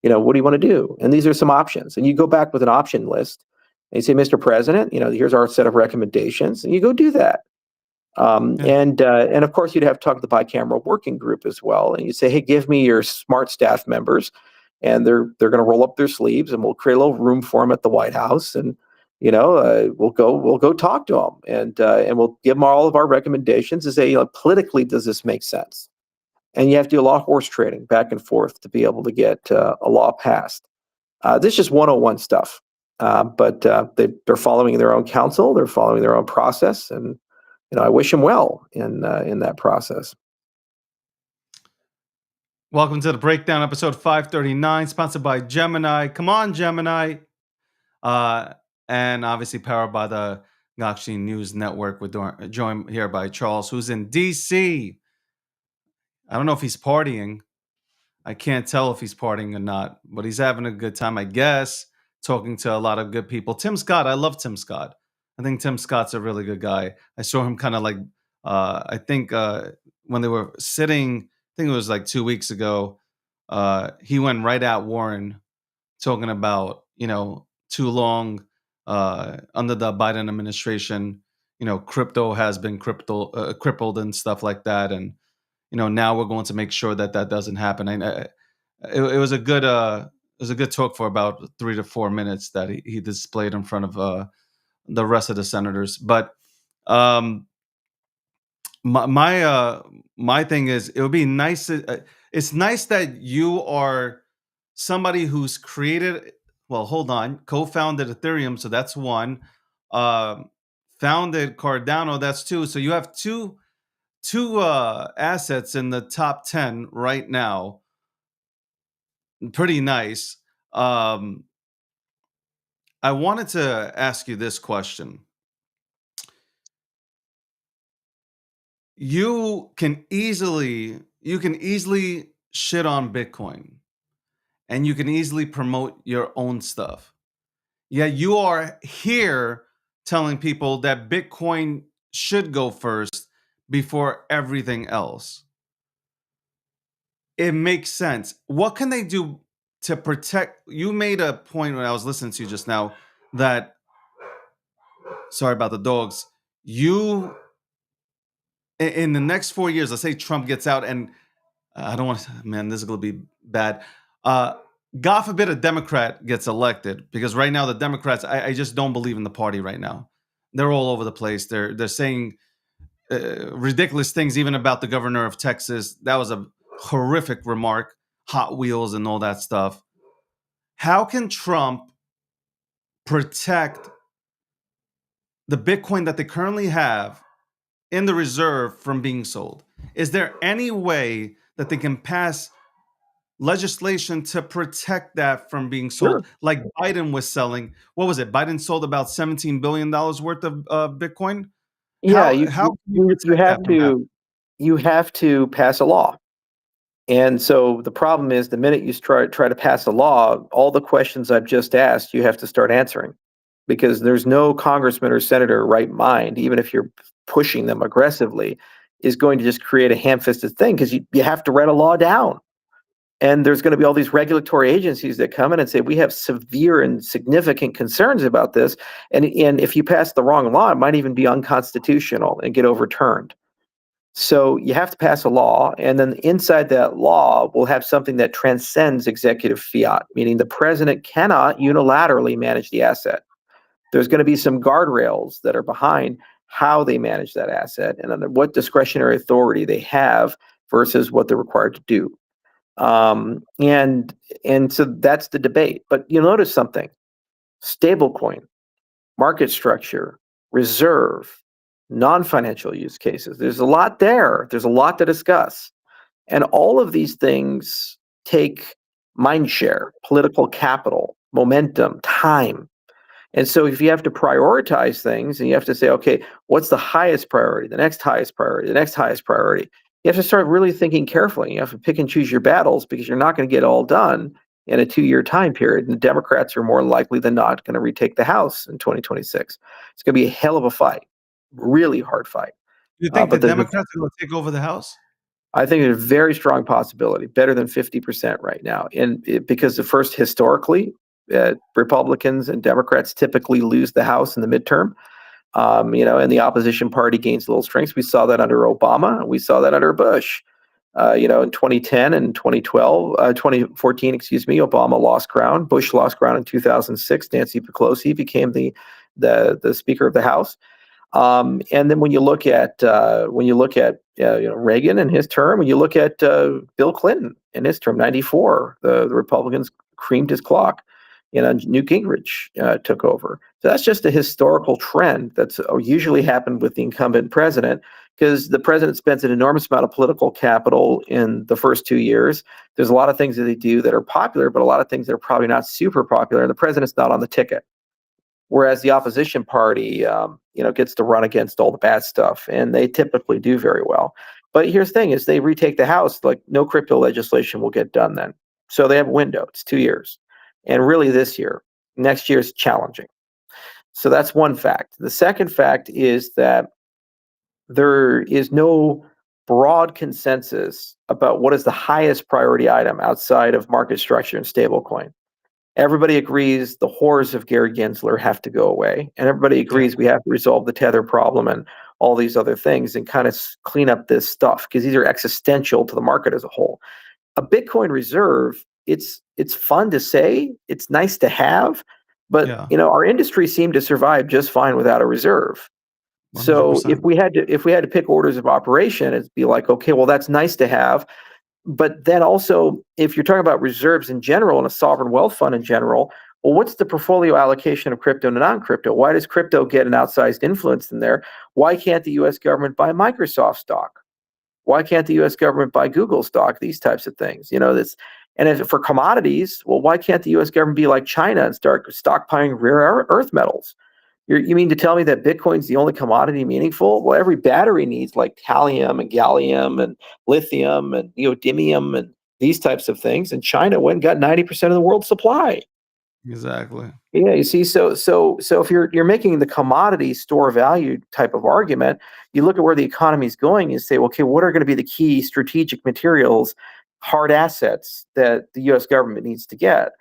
What do you want to do? And these are some options. And you go back with an option list and you say, Mr. President, here's our set of recommendations, and you go do that. Yeah. And of course, you'd have to talk to the bicameral working group as well. And you say, hey, give me your smart staff members, and they're going to roll up their sleeves, and we'll create a little room for them at the White House, and we'll go talk to them, and we'll give them all of our recommendations and say, politically, does this make sense? And you have to do a lot of horse trading back and forth to be able to get a law passed. This is just 101 stuff, but they're following their own counsel, they're following their own process, and I wish them well in that process. Welcome to the breakdown, episode 539, sponsored by Gemini. Come on, Gemini. Uh, and obviously powered by the Gakshi News Network. We're joined here by Charles, who's in DC. I don't know if he's partying. I can't tell if he's partying or not, but he's having a good time, I guess, talking to a lot of good people. Tim Scott, I love Tim Scott. I think Tim Scott's a really good guy. I saw him kind of like, I think when they were sitting, I think it was like 2 weeks ago, he went right at Warren talking about, too long under the Biden administration, crypto has been crippled and stuff like that, and now we're going to make sure that that doesn't happen. It was a good talk for about 3 to 4 minutes that he displayed in front of the rest of the senators. But um, my thing is, it would be nice. It's nice that you are somebody who's created. Well, hold on, co-founded Ethereum, so that's one. Um, Founded Cardano, that's two. So you have two assets in the top 10 right now. Pretty nice. Um, I wanted to ask you this question. You can easily shit on Bitcoin, and you can easily promote your own stuff. Yet you are here telling people that Bitcoin should go first before everything else. It makes sense. What can they do to protect? You made a point when I was listening to you just now that, sorry about the dogs, you, in the next 4 years, let's say Trump gets out, and I don't want to, man, this is going to be bad. Uh, God forbid a Democrat gets elected, because right now the Democrats, I just don't believe in the party right now. They're all over the place. They're saying ridiculous things, even about the governor of Texas. That was a horrific remark. Hot Wheels and all that stuff. How can Trump protect the Bitcoin that they currently have in the reserve from being sold? Is there any way that they can pass legislation to protect that from being Sure. sold, like Biden was selling? What was it? Biden sold about $17 billion worth of Bitcoin. Yeah, How can you you protect that have from happening? you have to pass a law. And so the problem is the minute you try to pass a law, all the questions I've just asked, you have to start answering because there's no congressman or senator right mind, even if you're pushing them aggressively, is going to just create a ham-fisted thing because you have to write a law down. And there's going to be all these regulatory agencies that come in and say, we have severe and significant concerns about this. And if you pass the wrong law, it might even be unconstitutional and get overturned. So you have to pass a law, and then inside that law, we'll have something that transcends executive fiat, meaning the president cannot unilaterally manage the asset. There's going to be some guardrails that are behind how they manage that asset and under what discretionary authority they have versus what they're required to do. Um, and and so that's the debate. But you'll notice something: stablecoin, market structure, reserve, non-financial use cases. There's a lot there. There's a lot to discuss. And all of these things take mind share, political capital, momentum, time. And so if you have to prioritize things and you have to say, okay, what's the highest priority, the next highest priority, the next highest priority, you have to start really thinking carefully. You have to pick and choose your battles because you're not going to get it all done in a 2 year time period. And the Democrats are more likely than not going to retake the House in 2026. It's going to be a hell of a fight, really hard fight. You think the But Democrats are going to take over the House? I think there's a very strong possibility, better than 50% right now. Because the first, historically, Republicans and Democrats typically lose the House in the midterm. And the opposition party gains little strengths. We saw that under Obama. We saw that under Bush. In 2010 and 2014, excuse me, Obama lost ground. Bush lost ground in 2006. Nancy Pelosi became the Speaker of the House. And then when you look at Reagan in his term, when you look at Bill Clinton in his term, 94, the Republicans creamed his clock. Newt Gingrich took over. So that's just a historical trend that's usually happened with the incumbent president because the president spends an enormous amount of political capital in the first 2 years. There's a lot of things that they do that are popular, but a lot of things that are probably not super popular. And the president's not on the ticket. Whereas the opposition party, gets to run against all the bad stuff, and they typically do very well. But here's the thing: is they retake the House, like no crypto legislation will get done then. So they have a window; it's 2 years, and really this year, next year is challenging. So that's one fact. The second fact is that there is no broad consensus about what is the highest priority item outside of market structure and stablecoin. Everybody agrees the horrors of Gary Gensler have to go away, and everybody Yeah. agrees we have to resolve the tether problem and all these other things and kind of clean up this stuff because these are existential to the market as a whole. A Bitcoin reserve, it's fun to say, it's nice to have, but Yeah. our industry seemed to survive just fine without a reserve. So if 100%. we had to pick orders of operation, it'd be like, okay, well, that's nice to have, but then also, if you're talking about reserves in general and a sovereign wealth fund in general, well, what's the portfolio allocation of crypto to non-crypto? Why does crypto get an outsized influence in there? Why can't the U.S. government buy Microsoft stock? Why can't the U.S. government buy Google stock? These types of things, this. And if for commodities, well, why can't the U.S. government be like China and start stockpiling rare earth metals? You mean to tell me that Bitcoin's the only commodity meaningful? Well, every battery needs like thallium and gallium and lithium and neodymium and these types of things. And China went and got 90% of the world's supply. Exactly. Yeah, you see, so if you're making the commodity store value type of argument, you look at where the economy is going and say, okay, what are going to be the key strategic materials, hard assets that the U.S. government needs to get?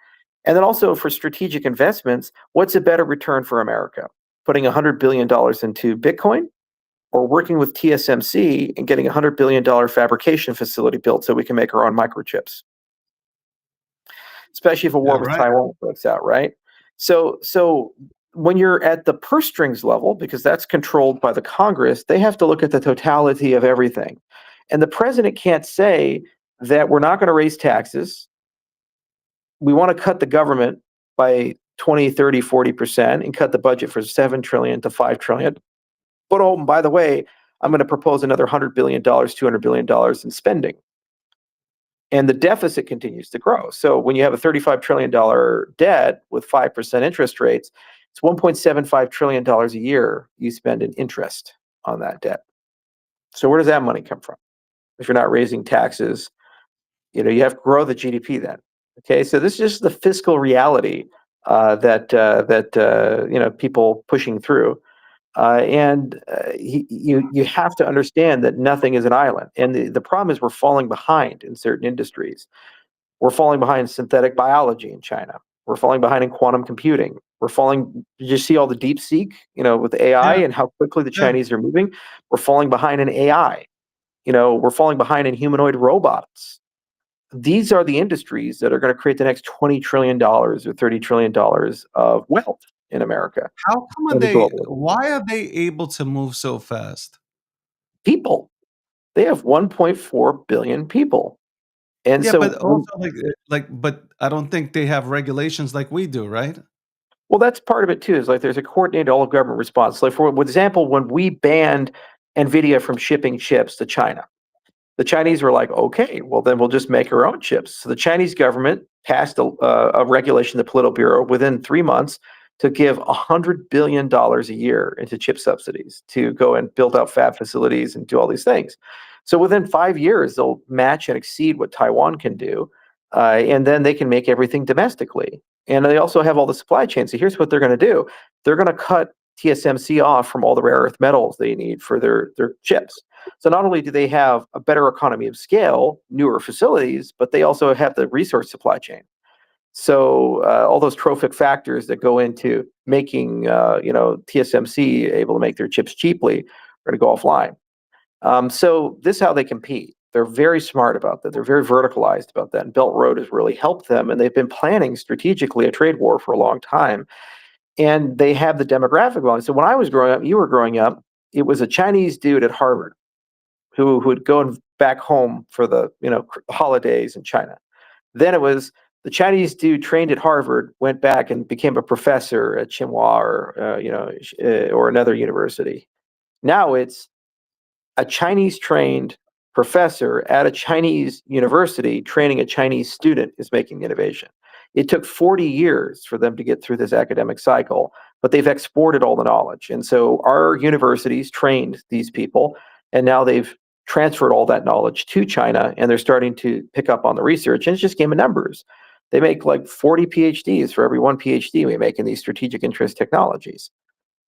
And then also for strategic investments, what's a better return for America? Putting $100 billion into Bitcoin or working with TSMC and getting a $100 billion fabrication facility built so we can make our own microchips, especially if a Yeah, war with right. Taiwan breaks out, right? So when you're at the purse strings level, because that's controlled by the Congress, they have to look at the totality of everything. And the president can't say that we're not going to raise taxes. We want to cut the government by 20, 30, 40% and cut the budget from 7 trillion to 5 trillion. But oh, and by the way, I'm going to propose another $100 billion, $200 billion in spending. And the deficit continues to grow. So when you have a $35 trillion debt with 5% interest rates, it's $1.75 trillion a year you spend in interest on that debt. So where does that money come from? If you're not raising taxes, you have to grow the GDP then. Okay, so this is just the fiscal reality that people pushing through. You have to understand that nothing is an island. And the problem is we're falling behind in certain industries. We're falling behind in synthetic biology in China. We're falling behind in quantum computing. Did you see all the deep seek, with AI Yeah. and how quickly the Yeah. Chinese are moving? We're falling behind in AI. We're falling behind in humanoid robots. These are the industries that are going to create the next $20 trillion or $30 trillion of wealth in America How come are and they globally. why are they able to move so fast? People, they have 1.4 billion people. And Yeah, so, but also but I don't think they have regulations like we do, right? well, that's part of it too, is like there's a coordinated all of government response. Like, for example, when we banned NVIDIA from shipping chips to China, the Chinese were like, okay, well, then we'll just make our own chips. So the Chinese government passed a regulation, the Politburo, within 3 months to give $100 billion a year into chip subsidies to go and build out fab facilities and do all these things. So within 5 years, they'll match and exceed what Taiwan can do. And then they can make everything domestically. And they also have all the supply chain. So here's what they're going to do. They're going to cut TSMC off from all the rare earth metals they need for their chips. So not only do they have a better economy of scale, newer facilities, but they also have the resource supply chain. So all those trophic factors that go into making TSMC able to make their chips cheaply are going to go offline. So this is how they compete. They're very smart about that. They're very verticalized about that. And Belt Road has really helped them. And they've been planning strategically a trade war for a long time. And they have the demographic balance. So when I was growing up, you were growing up, it was a Chinese dude at Harvard who would go back home for the holidays in China. Then it was the Chinese dude trained at Harvard went back and became a professor at Tsinghua or another university. Now it's a Chinese trained professor at a Chinese university training a Chinese student is making the innovation. It took 40 years for them to get through this academic cycle, but they've exported all the knowledge. And so our universities trained these people, and now they've transferred all that knowledge to China, and they're starting to pick up on the research. And it's just a game of numbers. They make like 40 PhDs for every one PhD we make in these strategic interest technologies.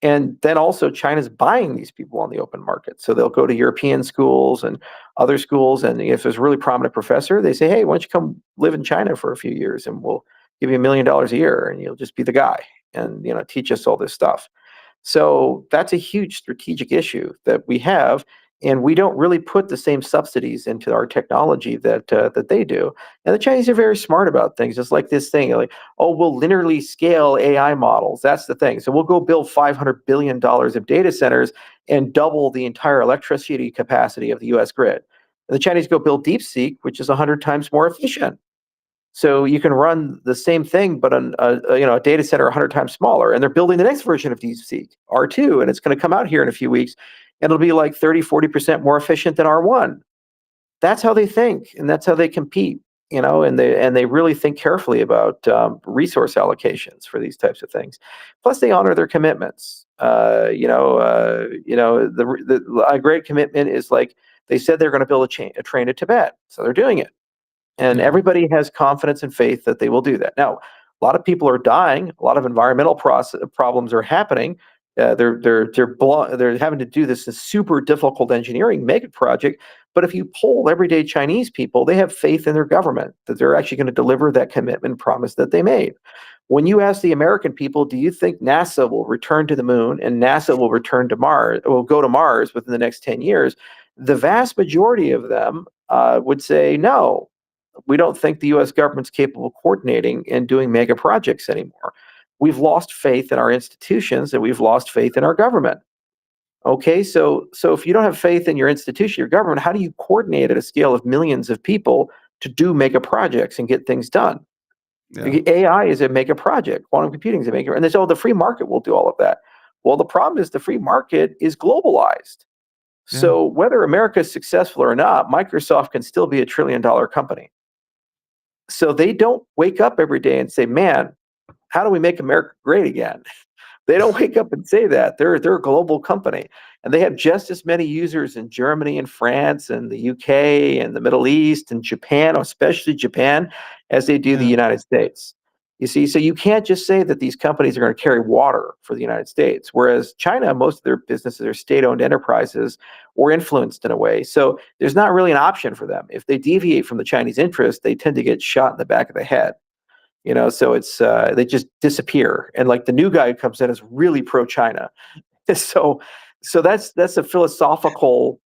And then also China's buying these people on the open market. So they'll go to European schools and other schools, and if there's a really prominent professor, they say, "Hey, why don't you come live in China for a few years, and we'll give you $1 million a year, and you'll just be the guy, and teach us all this stuff." So that's a huge strategic issue that we have, and we don't really put the same subsidies into our technology that they do. And the Chinese are very smart about things. It's like this thing, like, oh, we'll linearly scale AI models. That's the thing. So we'll go build $500 billion of data centers and double the entire electricity capacity of the U.S. grid. And the Chinese go build DeepSeek, which is 100 times more efficient. So you can run the same thing, but on a data center 100 times smaller. And they're building the next version of DeepSeek, R2, and it's going to come out here in a few weeks. And it'll be like 30-40% more efficient than R1. That's how they think, and that's how they compete. And they really think carefully about resource allocations for these types of things. Plus, they honor their commitments. A great commitment is like they said they're going to build a train to Tibet, so they're doing it. And Yeah. everybody has confidence and faith that they will do that. Now, a lot of people are dying. A lot of environmental problems are happening. They're having to do this super difficult engineering mega project. But if you poll everyday Chinese people, they have faith in their government that they're actually going to deliver that commitment promise that they made. When you ask the American people, do you think NASA will return to the moon and NASA will return to Mars, will go to Mars within the next 10 years? The vast majority of them would say no, we don't think the US government's capable of coordinating and doing mega projects anymore. We've lost faith in our institutions and we've lost faith in our government. Okay, so if you don't have faith in your institution, your government, how do you coordinate at a scale of millions of people to do mega projects and get things done? Yeah. AI is a mega project, quantum computing is a mega, and they say, oh, the free market will do all of that. Well, the problem is the free market is globalized. Yeah. So whether America is successful or not, Microsoft can still be $1 trillion company. So they don't wake up every day and say, "Man, how do we make America great again?" They don't wake up and say that. They're a global company, and they have just as many users in Germany and France and the UK and the Middle East and Japan, especially Japan, as they do the Yeah. United States. You see, so you can't just say that these companies are going to carry water for the United States, whereas China, most of their businesses are state-owned enterprises or influenced in a way. So there's not really an option for them. If they deviate from the Chinese interest, they tend to get shot in the back of the head. So it's they just disappear, and like the new guy who comes in is really pro-China. so so that's a philosophical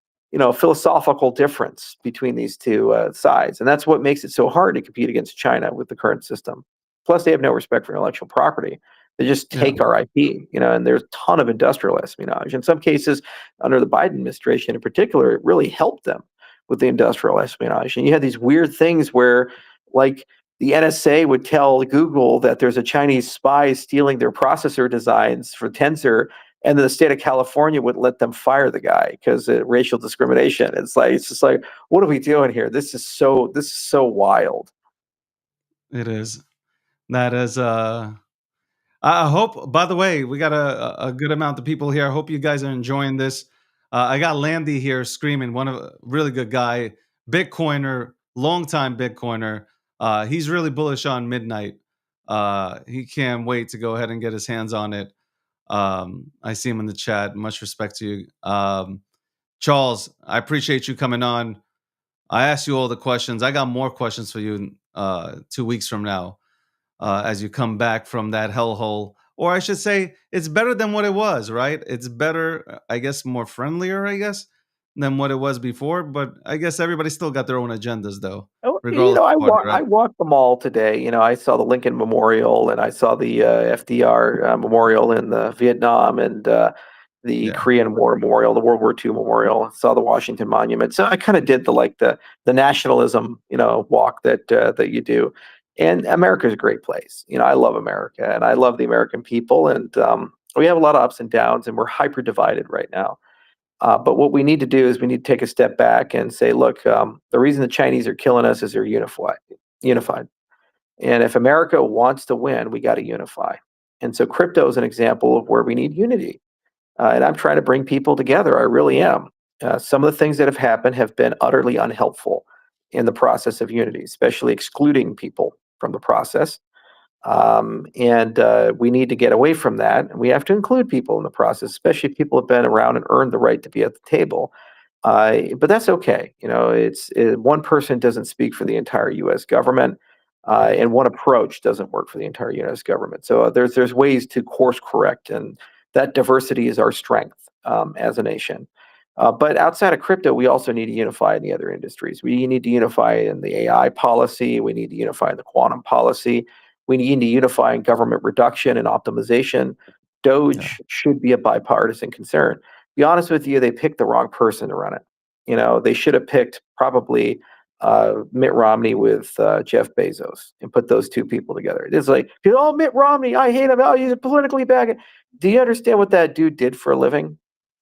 difference between these two sides, and that's what makes it so hard to compete against China with the current system. Plus, they have no respect for intellectual property. They just Yeah. take our IP, and there's a ton of industrial espionage. In some cases, under the Biden administration in particular, it really helped them with the industrial espionage. And you had these weird things where, like, the NSA would tell Google that there's a Chinese spy stealing their processor designs for Tensor, and then the state of California would let them fire the guy because of racial discrimination. It's just like, what are we doing here? This is so wild. It is. That is I hope, by the way, we got a good amount of people here. I hope you guys are enjoying this. I got Landy here screaming, one of a really good guy, Bitcoiner, longtime Bitcoiner. He's really bullish on Midnight. He can't wait to go ahead and get his hands on it. I see him in the chat. Much respect to you. Charles, I appreciate you coming on. I asked you all the questions. I got more questions for you 2 weeks from now as you come back from that hellhole. Or I should say, it's better than what it was, right? It's better, I guess, more friendlier, I guess, than what it was before. But I guess everybody still got their own agendas, though, Oh, regardless I of what walk they're I at. walked the mall today. I saw the Lincoln Memorial and I saw the FDR Memorial in Vietnam and the Yeah, Korean War Memorial, the World War II Memorial. Saw the Washington Monument. So I kind of did the nationalism walk that you do. And America's a great place. I love America and I love the American people. And we have a lot of ups and downs and we're hyper divided right now. But what we need to do is we need to take a step back and say, look, the reason the Chinese are killing us is they're unified. And if America wants to win, we got to unify. And so crypto is an example of where we need unity. And I'm trying to bring people together. I really am. Some of the things that have happened have been utterly unhelpful in the process of unity, especially excluding people from the process. And we need to get away from that. And we have to include people in the process, especially if people have been around and earned the right to be at the table. But that's okay. One person doesn't speak for the entire U.S. government, and one approach doesn't work for the entire U.S. government. So there's ways to course correct, and that diversity is our strength as a nation. But outside of crypto, we also need to unify in the other industries. We need to unify in the AI policy. We need to unify in the quantum policy. We need to unify in government reduction and optimization. Yeah. Doge should be a bipartisan concern. Be honest with you, they picked the wrong person to run it. They should have picked probably Mitt Romney with Jeff Bezos and put those two people together. It's like, oh, Mitt Romney, I hate him. Oh, he's politically bad. Do you understand what that dude did for a living?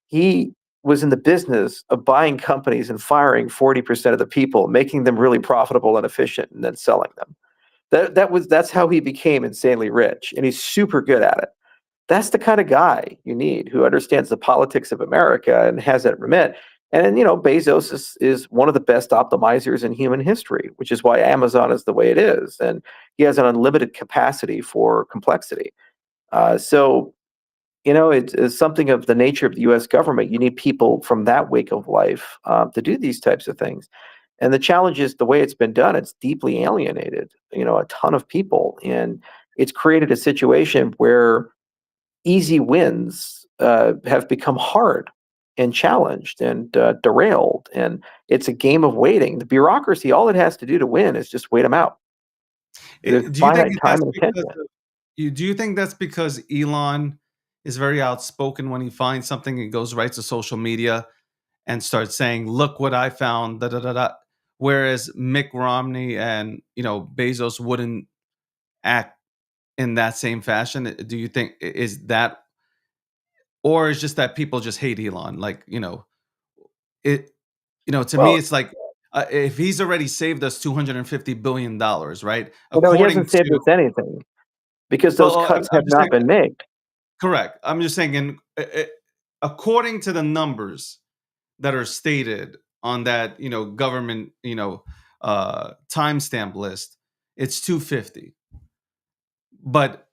He was in the business of buying companies and firing 40% of the people, making them really profitable and efficient, and then selling them. That's how he became insanely rich, and he's super good at it. That's the kind of guy you need who understands the politics of America and has that remit. And Bezos is one of the best optimizers in human history, which is why Amazon is the way it is, and he has an unlimited capacity for complexity. So it's something of the nature of the U.S. government. You need people from that wake of life to do these types of things. And the challenge is the way it's been done. It's deeply alienated, a ton of people, and it's created a situation where easy wins have become hard and challenged and derailed. And it's a game of waiting. The bureaucracy, all it has to do to win is just wait them out. There's Do you think finite that time that's and because attention. do you think that's because Elon is very outspoken when he finds something, he goes right to social media and starts saying, "Look what I found." Da da da da. Whereas Mick Romney and Bezos wouldn't act in that same fashion. Do you think is that, or is just that people just hate Elon? Like it. To me, Well, it's like if he's already saved us $250 billion, right? he According hasn't saved to us anything because those I'm cuts have just not saying been made. correct. I'm just saying, according to the numbers that are stated on that government timestamp list, it's 250. But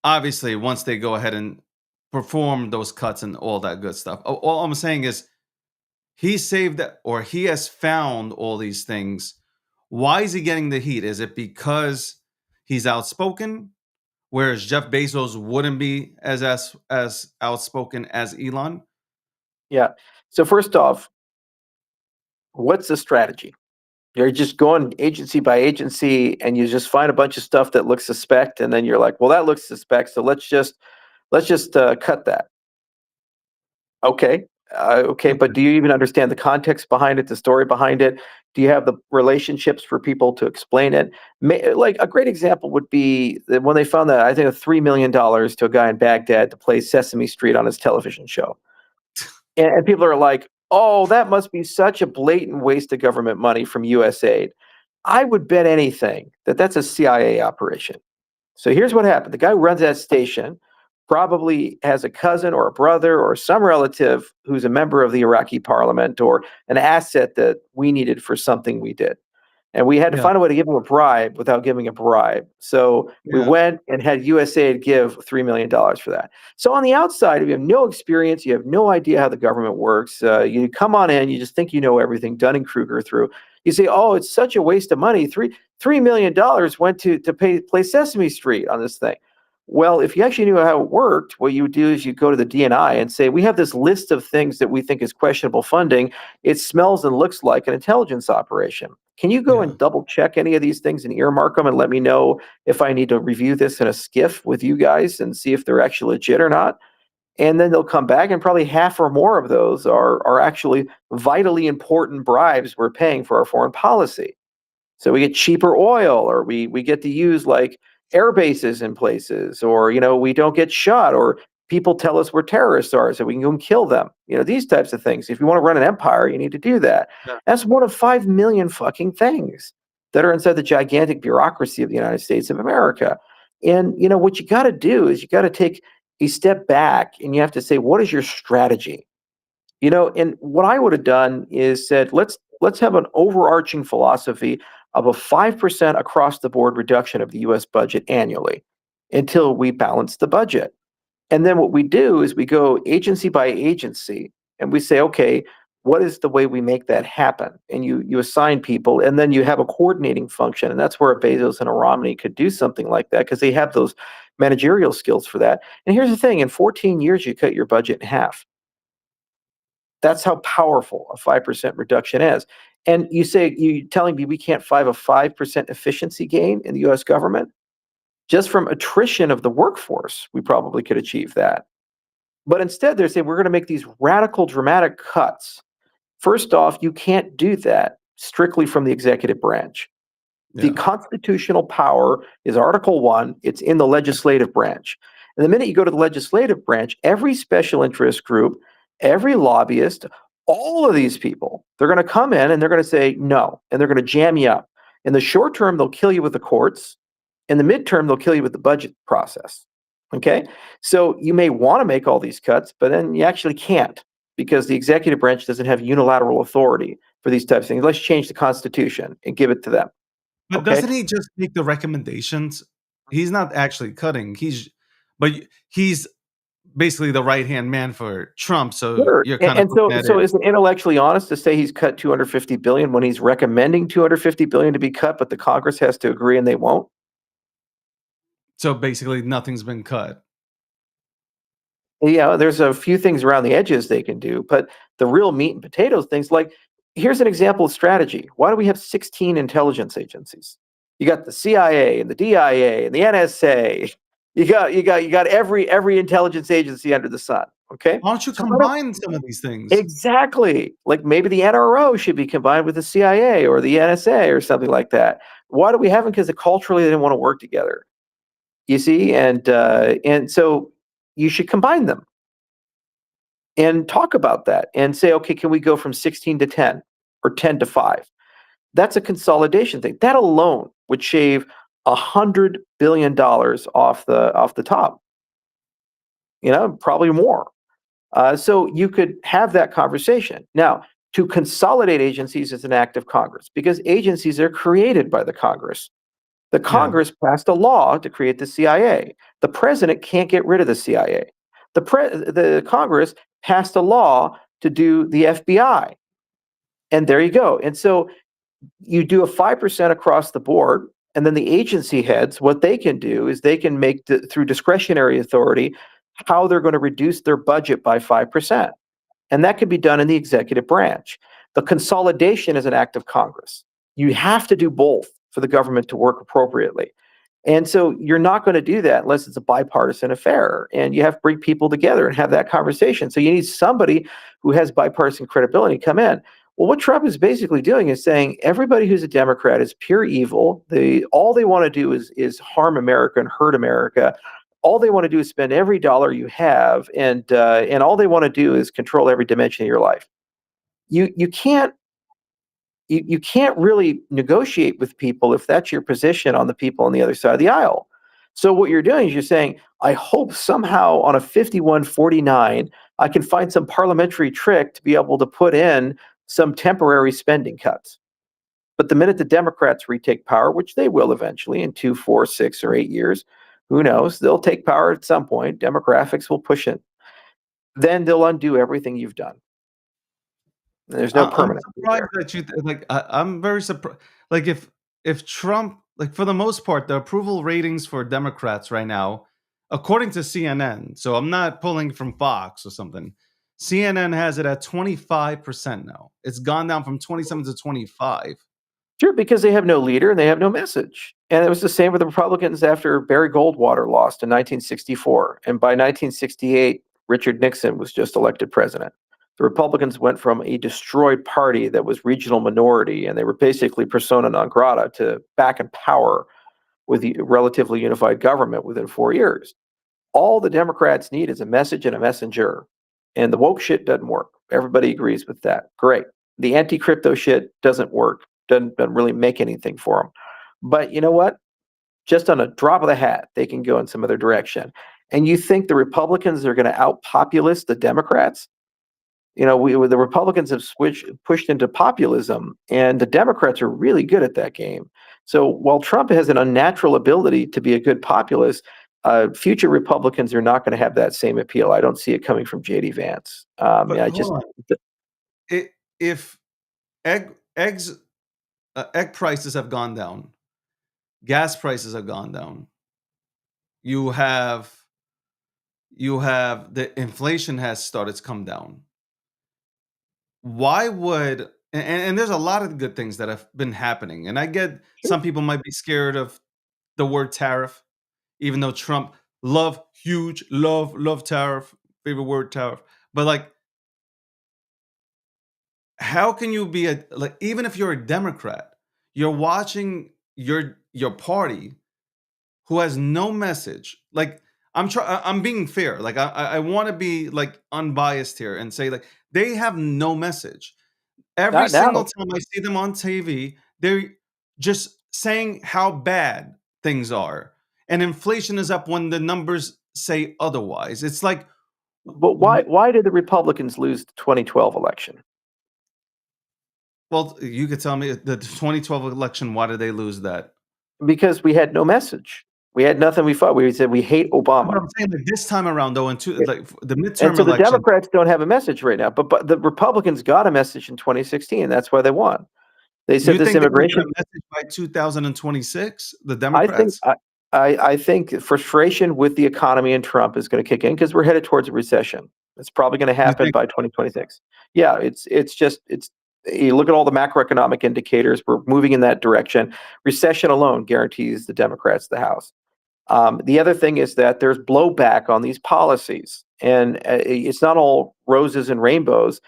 obviously, once they go ahead and perform those cuts and all that good stuff, all I'm saying is he saved that, or he has found all these things. Why is he getting the heat? Is it because he's outspoken, whereas Jeff Bezos wouldn't be as outspoken as Elon? Yeah. So first off, what's the strategy? You're just going agency by agency, and you just find a bunch of stuff that looks suspect, and then you're like, well, that looks suspect, so let's just cut that. Okay. Okay, but Okay. do you even understand the context behind it, the story behind it? Do you have the relationships for people to explain it? Like a great example would be that when they found that, I think, $3 million to a guy in Baghdad to play Sesame Street on his television show. And people are like, oh, that must be such a blatant waste of government money from USAID. I would bet anything that that's a CIA operation. So here's what happened. The guy who runs that station probably has a cousin or a brother or some relative who's a member of the Iraqi parliament or an asset that we needed for something we did. And we had to Yeah. find a way to give him a bribe without giving a bribe. So we Yeah. went and had USAID give $3 million for that. So on the outside, if you have no experience, you have no idea how the government works. You come on in, you just think you know everything, Dunning Kruger through. You say, "Oh, it's such a waste of money. $3 million went to play Sesame Street on this thing." Well, if you actually knew how it worked, what you would do is you go to the DNI and say, "We have this list of things that we think is questionable funding. It smells and looks like an intelligence operation. Can you go Yeah. and double check any of these things and earmark them and let me know if I need to review this in a skiff with you guys and see if they're actually legit or not?" And then they'll come back, and probably half or more of those are actually vitally important bribes we're paying for our foreign policy. So we get cheaper oil, or we get to use like air bases in places, or we don't get shot, or people tell us where terrorists are so we can go and kill them. These types of things. If you want to run an empire, you need to do that. Yeah. That's one of 5 million fucking things that are inside the gigantic bureaucracy of the United States of America. And what you got to do is you got to take a step back, and you have to say, what is your strategy? And what I would have done is said, let's have an overarching philosophy of a 5% across the board reduction of the US budget annually until we balance the budget. And then what we do is we go agency by agency and we say, okay, what is the way we make that happen? And you assign people, and then you have a coordinating function. And that's where a Bezos and a Romney could do something like that because they have those managerial skills for that. And here's the thing: in 14 years, you cut your budget in half. That's how powerful a 5% reduction is. And you telling me we can't find a 5% efficiency gain in the US government? Just from attrition of the workforce, we probably could achieve that. But instead, they're saying we're going to make these radical, dramatic cuts. First off, you can't do that strictly from the executive branch. The Yeah. constitutional power is Article 1, it's in the legislative branch. And the minute you go to the legislative branch, every special interest group, every lobbyist, all of these people, they're going to come in and they're going to say no, and they're going to jam you up. In the short term, they'll kill you with the courts. In the midterm, they'll kill you with the budget process. Okay? So you may want to make all these cuts, but then you actually can't because the executive branch doesn't have unilateral authority for these types of things. Let's change the Constitution and give it to them. But Okay? doesn't he just make the recommendations? He's not actually cutting. But he's basically the right-hand man for Trump, so Sure. you're And, kind of and looking so, at so it. is it intellectually honest to say he's cut 250 billion when he's recommending 250 billion to be cut, but the Congress has to agree and they won't? So basically nothing's been cut. Yeah, there's a few things around the edges they can do, but the real meat and potatoes things, like here's an example of strategy. Why do we have 16 intelligence agencies? You got the CIA and the DIA and the NSA. You got every intelligence agency under the sun. Okay, Why don't you so why don't combine some of these things? exactly, like maybe the NRO should be combined with the CIA or the NSA or something like that. Why do we have them? Because culturally they didn't want to work together. You see, and so you should combine them and talk about that and say, okay, can we go from 16 to 10 or 10 to 5? That's a consolidation thing. That alone would shave $100 billion off the top. Probably more. So you could have that conversation. Now, to consolidate agencies is an act of Congress because agencies are created by the Congress. The Yeah. Congress passed a law to create the CIA. The president can't get rid of the CIA. The Congress passed a law to do the FBI. And there you go. And so you do a 5% across the board, and then the agency heads, what they can do is they can make through discretionary authority how they're going to reduce their budget by 5%. And that can be done in the executive branch. The consolidation is an act of Congress. You have to do both for the government to work appropriately. And so you're not going to do that unless it's a bipartisan affair. And you have to bring people together and have that conversation. So you need somebody who has bipartisan credibility come in. Well, what Trump is basically doing is saying everybody who's a Democrat is pure evil. All they want to do is harm America and hurt America. All they want to do is spend every dollar you have, and all they want to do is control every dimension of your life. You can't you can't really negotiate with people if that's your position on the people on the other side of the aisle. So what you're doing is you're saying, I hope somehow on a 51-49, I can find some parliamentary trick to be able to put in some temporary spending cuts. But the minute the Democrats retake power, which they will eventually in 2, 4, 6, or 8 years, who knows? They'll take power at some point. Demographics will push it. Then they'll undo everything you've done. There's no I'm permanency surprised there. that I'm very surprised. Like if Trump, like for the most part, the approval ratings for Democrats right now, according to CNN, so I'm not pulling from Fox or something. CNN has it at 25% now. It's gone down from 27 to 25. Sure, because they have no leader and they have no message. And it was the same with the Republicans after Barry Goldwater lost in 1964. And by 1968, Richard Nixon was just elected president. The Republicans went from a destroyed party that was regional minority, and they were basically persona non grata, to back in power with the relatively unified government within 4 years. All the Democrats need is a message and a messenger. And the woke shit doesn't work. Everybody agrees with that. Great. The anti crypto shit doesn't work, doesn't really make anything for them. But you know what? Just on a drop of the hat, they can go in some other direction. And you think the Republicans are going to outpopulate the Democrats? The Republicans have pushed into populism, and the Democrats are really good at that game. So while Trump has an unnatural ability to be a good populist, future Republicans are not going to have that same appeal. I don't see it coming from JD Vance. But Yeah, I hold just on. If eggs egg prices have gone down, gas prices have gone down. You have the inflation has started to come down. Why would and there's a lot of good things that have been happening. And I get sure. some people might be scared of the word tariff, even though Trump love tariff, favorite word tariff. But like, how can you be a like even if you're a Democrat, you're watching your party who has no message. Like I'm being fair. Like I want to be like unbiased here and say like they have no message. Every Not single now. time I see them on TV, they're just saying how bad things are. And inflation is up when the numbers say otherwise. It's like But why did the Republicans lose the 2012 election? well, you could tell me the 2012 election, why did they lose that? Because we had no message. We had nothing we fought. We said we hate But Obama. I'm saying like this time around though, like the And midterm so the election, Democrats don't have a message right now, but the Republicans got a message in 2016. That's why they won. They said you this think they're gonna get immigration. a message by 2026, the I think Democrats? I, I think frustration with the economy and Trump is going to kick in because we're headed towards a recession. It's probably going to You happen think by 2026. Yeah, it's you look at all the macroeconomic indicators. We're moving in that direction. Recession alone guarantees the Democrats the House. The other thing is that there's blowback on these policies, and it's not all roses and rainbows.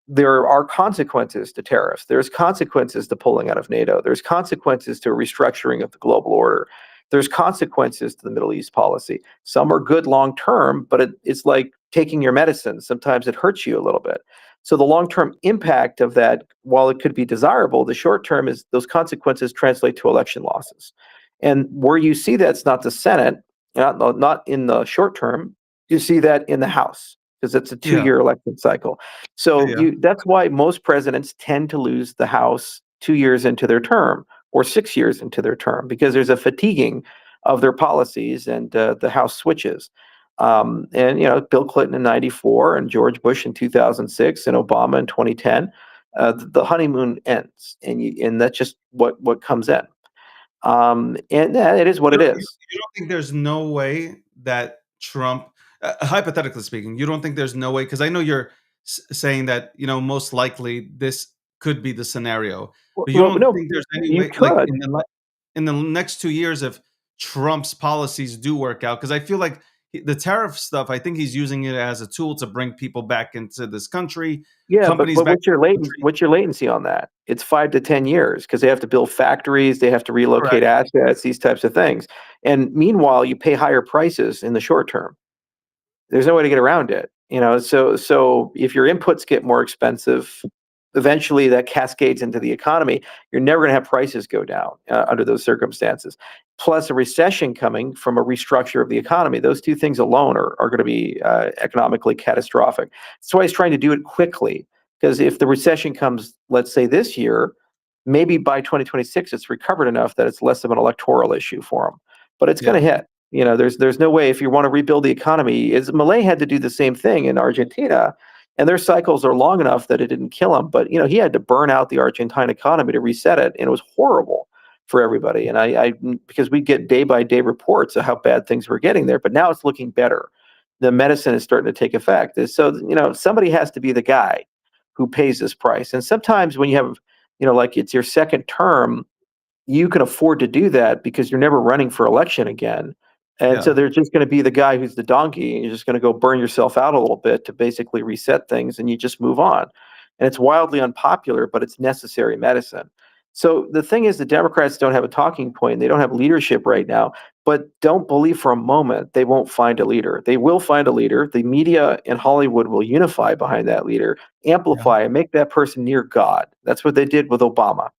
There are consequences to tariffs. There's consequences to pulling out of NATO. There's consequences to a restructuring of the global order. There's consequences to the Middle East policy. Some are good long term, but it's like taking your medicine. Sometimes it hurts you a little bit. So the long term impact of that, while it could be desirable, the short term is those consequences translate to election losses. And where you see that's not the Senate, not in the short term, you see that in the House because it's a yeah, two-year election cycle. So yeah, that's why most presidents tend to lose the House 2 years into their term or 6 years into their term because there's a fatiguing of their policies and the House switches. And Bill Clinton in '94 and George Bush in 2006 and Obama in 2010, the honeymoon ends, and that's just what comes in. And yeah, it is what You it don't is. you don't think there's no way that Trump hypothetically speaking, you don't think there's no way because I know you're saying that, most likely this could be the scenario, but you Well, don't no, think there's any you way like could. in the next 2 years if Trump's policies do work out because I feel like the tariff stuff, I think he's using it as a tool to bring people back into this country, Yeah, but companies but back in the country. what's your latency on that? It's 5 to 10 years because they have to build factories, they have to relocate Correct. assets, these types of things. And meanwhile, you pay higher prices in the short term. There's no way to get around it. So if your inputs get more expensive, eventually that cascades into the economy. You're never going to have prices go down under those circumstances. Plus, a recession coming from a restructure of the economy. Those two things alone are going to be economically catastrophic. That's why he's trying to do it quickly. Because if the recession comes, let's say this year, maybe by 2026 it's recovered enough that it's less of an electoral issue for him. But it's going Yeah. to hit. There's no way if you want to rebuild the economy. Is Malay had to do the same thing in Argentina, and their cycles are long enough that it didn't kill him. But he had to burn out the Argentine economy to reset it, and it was horrible for everybody. And I because we get day by day reports of how bad things were getting there, but now it's looking better. The medicine is starting to take effect. And so somebody has to be the guy who pays this price. And sometimes when you have like it's your second term, you can afford to do that because you're never running for election again. And so Yeah. they're just going to be the guy who's the donkey, and you're just going to go burn yourself out a little bit to basically reset things, and you just move on. And it's wildly unpopular, but it's necessary medicine. So the thing is, the Democrats don't have a talking point. They don't have leadership right now, but don't believe for a moment they won't find a leader. They will find a leader. The media and Hollywood will unify behind that leader, Yeah. amplify, and make that person near God. That's what they did with Obama,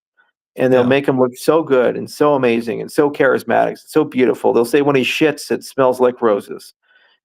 and they'll Yeah. make him look so good and so amazing and so charismatic, so beautiful. They'll say when he shits, it smells like roses.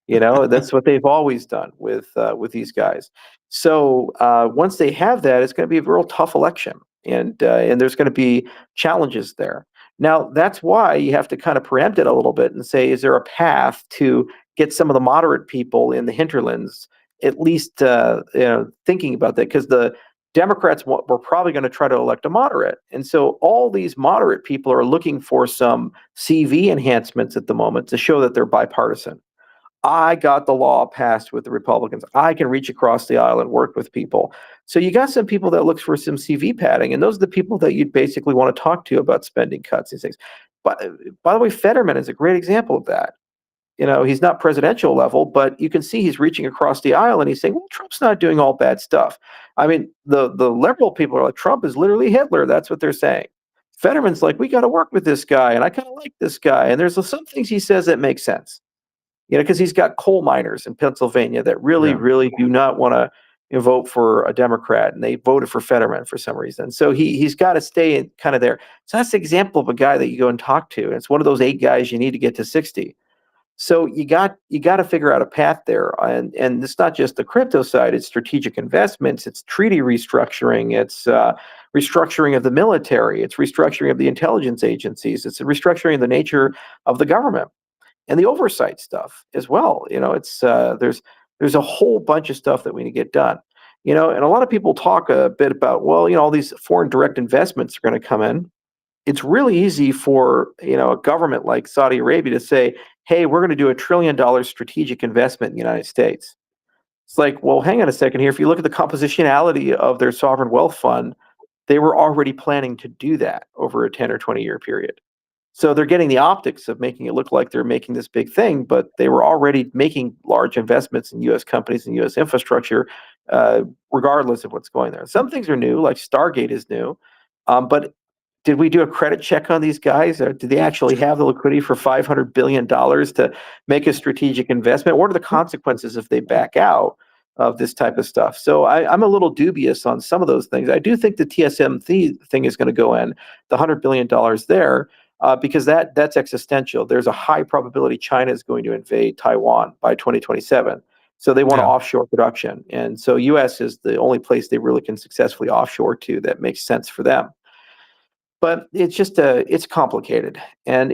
That's what they've always done with these guys. So once they have that, it's going to be a real tough election, and there's going to be challenges there. Now that's why you have to kind of preempt it a little bit and say, is there a path to get some of the moderate people in the hinterlands at least thinking about that? Because the Democrats were probably going to try to elect a moderate, and so all these moderate people are looking for some CV enhancements at the moment to show that they're bipartisan. I got the law passed with the Republicans. I can reach across the aisle and work with people. So you got some people that look for some CV padding, and those are the people that you'd basically want to talk to about spending cuts, these things. But by the way, Fetterman is a great example of that. He's not presidential level, but you can see he's reaching across the aisle and he's saying, well, Trump's not doing all bad stuff. I mean, the liberal people are like, Trump is literally Hitler. That's what they're saying. Fetterman's like, we got to work with this guy, and I kind of like this guy. And there's some things he says that make sense, because he's got coal miners in Pennsylvania that really, Yeah. really do not want to vote for a Democrat, and they voted for Fetterman for some reason. So he's got to stay in kind of there. So that's an example of a guy that you go and talk to. And it's one of those 8 guys you need to get to 60. So you got to figure out a path there, and it's not just the crypto side; it's strategic investments, it's treaty restructuring, it's restructuring of the military, it's restructuring of the intelligence agencies, it's a restructuring of the nature of the government and the oversight stuff as well. It's there's a whole bunch of stuff that we need to get done. And a lot of people talk a bit about, well, all these foreign direct investments are going to come in. It's really easy for a government like Saudi Arabia to say, "Hey, we're going to do $1 trillion strategic investment in the United States." It's like, well, hang on a second here. If you look at the compositionality of their sovereign wealth fund, they were already planning to do that over a 10 or 20-year period. So they're getting the optics of making it look like they're making this big thing, but they were already making large investments in U.S. companies and U.S. infrastructure, regardless of what's going there. Some things are new, like Stargate is new, but did we do a credit check on these guys? Or did they actually have the liquidity for $500 billion to make a strategic investment? What are the consequences if they back out of this type of stuff? So I'm a little dubious on some of those things. I do think the TSMC thing is going to go in, the $100 billion there, because that's existential. There's a high probability China is going to invade Taiwan by 2027. So they want to Yeah. offshore production. And so US is the only place they really can successfully offshore to that makes sense for them. But it's just it's complicated, and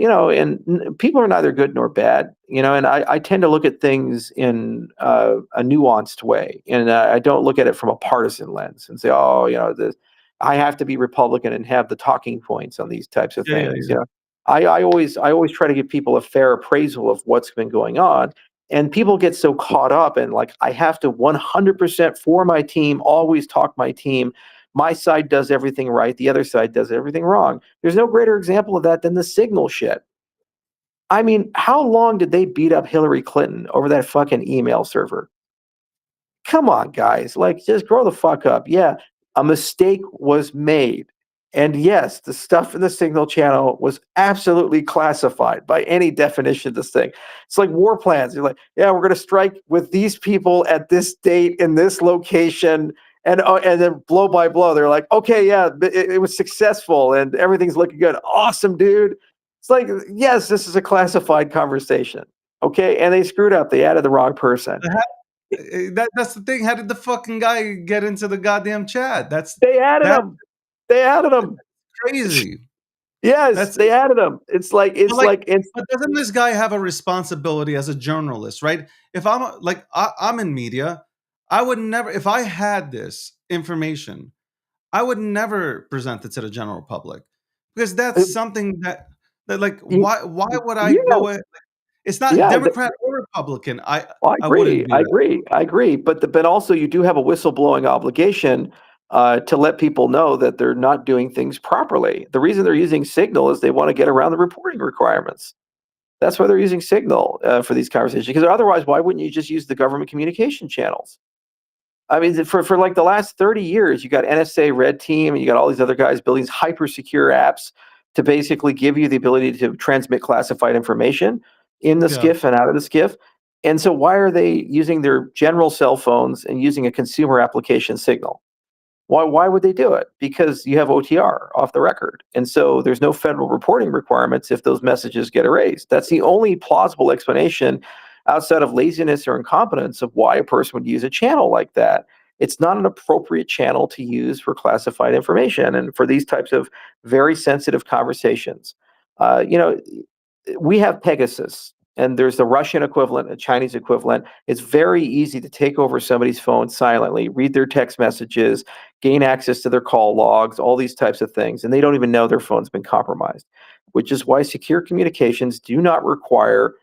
people are neither good nor bad, and I tend to look at things in a nuanced way, and I don't look at it from a partisan lens and say, oh, I have to be Republican and have the talking points on these types of Yeah. Yeah. things. Yeah. I always try to give people a fair appraisal of what's been going on, and people get so caught up and like, I have to 100% for my team, always talk my team. My side does everything right, the other side does everything wrong. There's no greater example of that than the Signal shit. I mean, how long did they beat up Hillary Clinton over that fucking email server? Come on, guys. Like, just grow the fuck up. Yeah, a mistake was made. And yes, the stuff in the Signal channel was absolutely classified by any definition of this thing. It's like war plans. You're like, yeah, we're going to strike with these people at this date in this location. And then blow by blow, they're like, okay, yeah, it was successful and everything's looking good. Awesome, dude. It's like, yes, this is a classified conversation. Okay. And they screwed up. They added the wrong person. That's the thing. How did the fucking guy get into the goddamn chat? They added That's them. They added them. crazy. Yes, That's they added them. It's like but it's like, like it's but doesn't this guy have a responsibility as a journalist, right? If I'm in media, I would never, if I had this information, I would never present it to the general public, because that's uh, something that like, you, why would I yeah, go it? It's not yeah. Democrat or Republican. I I wouldn't agree. do I that. agree. I agree. But also you do have a whistleblowing obligation to let people know that they're not doing things properly. The reason they're using Signal is they want to get around the reporting requirements. That's why they're using Signal for these conversations. Because otherwise, why wouldn't you just use the government communication channels? I mean, for like the last 30 years, you got NSA Red Team, and you got all these other guys building these hyper secure apps to basically give you the ability to transmit classified information in the Yeah. SCIF and out of the SCIF. And so, why are they using their general cell phones and using a consumer application Signal? Why would they do it? Because you have OTR off the record. And so there's no federal reporting requirements if those messages get erased. That's the only plausible explanation. outside of laziness or incompetence of why a person would use a channel like that. It's not an appropriate channel to use for classified information and for these types of very sensitive conversations. You know, we have Pegasus, and there's the Russian equivalent, a Chinese equivalent. It's very easy to take over somebody's phone silently, read their text messages, gain access to their call logs, all these types of things, and they don't even know their phone's been compromised. Which is why secure communications do require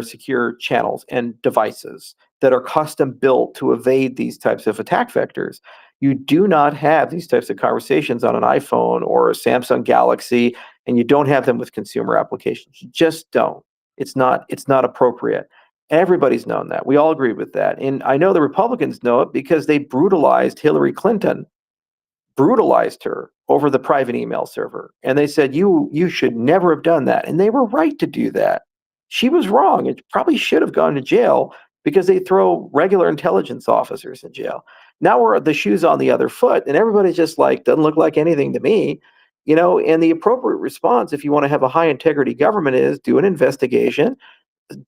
secure channels and devices that are custom built to evade these types of attack vectors. You do not have these types of conversations on an iPhone or a Samsung Galaxy, and you don't have them with consumer applications. You just don't. It's not appropriate. Everybody's known that. We all agree with that. And I know the Republicans know it because they brutalized her over the private email server. And they said, you should never have done that. And they were right to do that. She was wrong. It probably should have gone to jail because they throw regular intelligence officers in jail. Now we're the shoes on the other foot, and everybody's just like, doesn't look like anything to me. And the appropriate response, if you want to have a high integrity government, is do an investigation,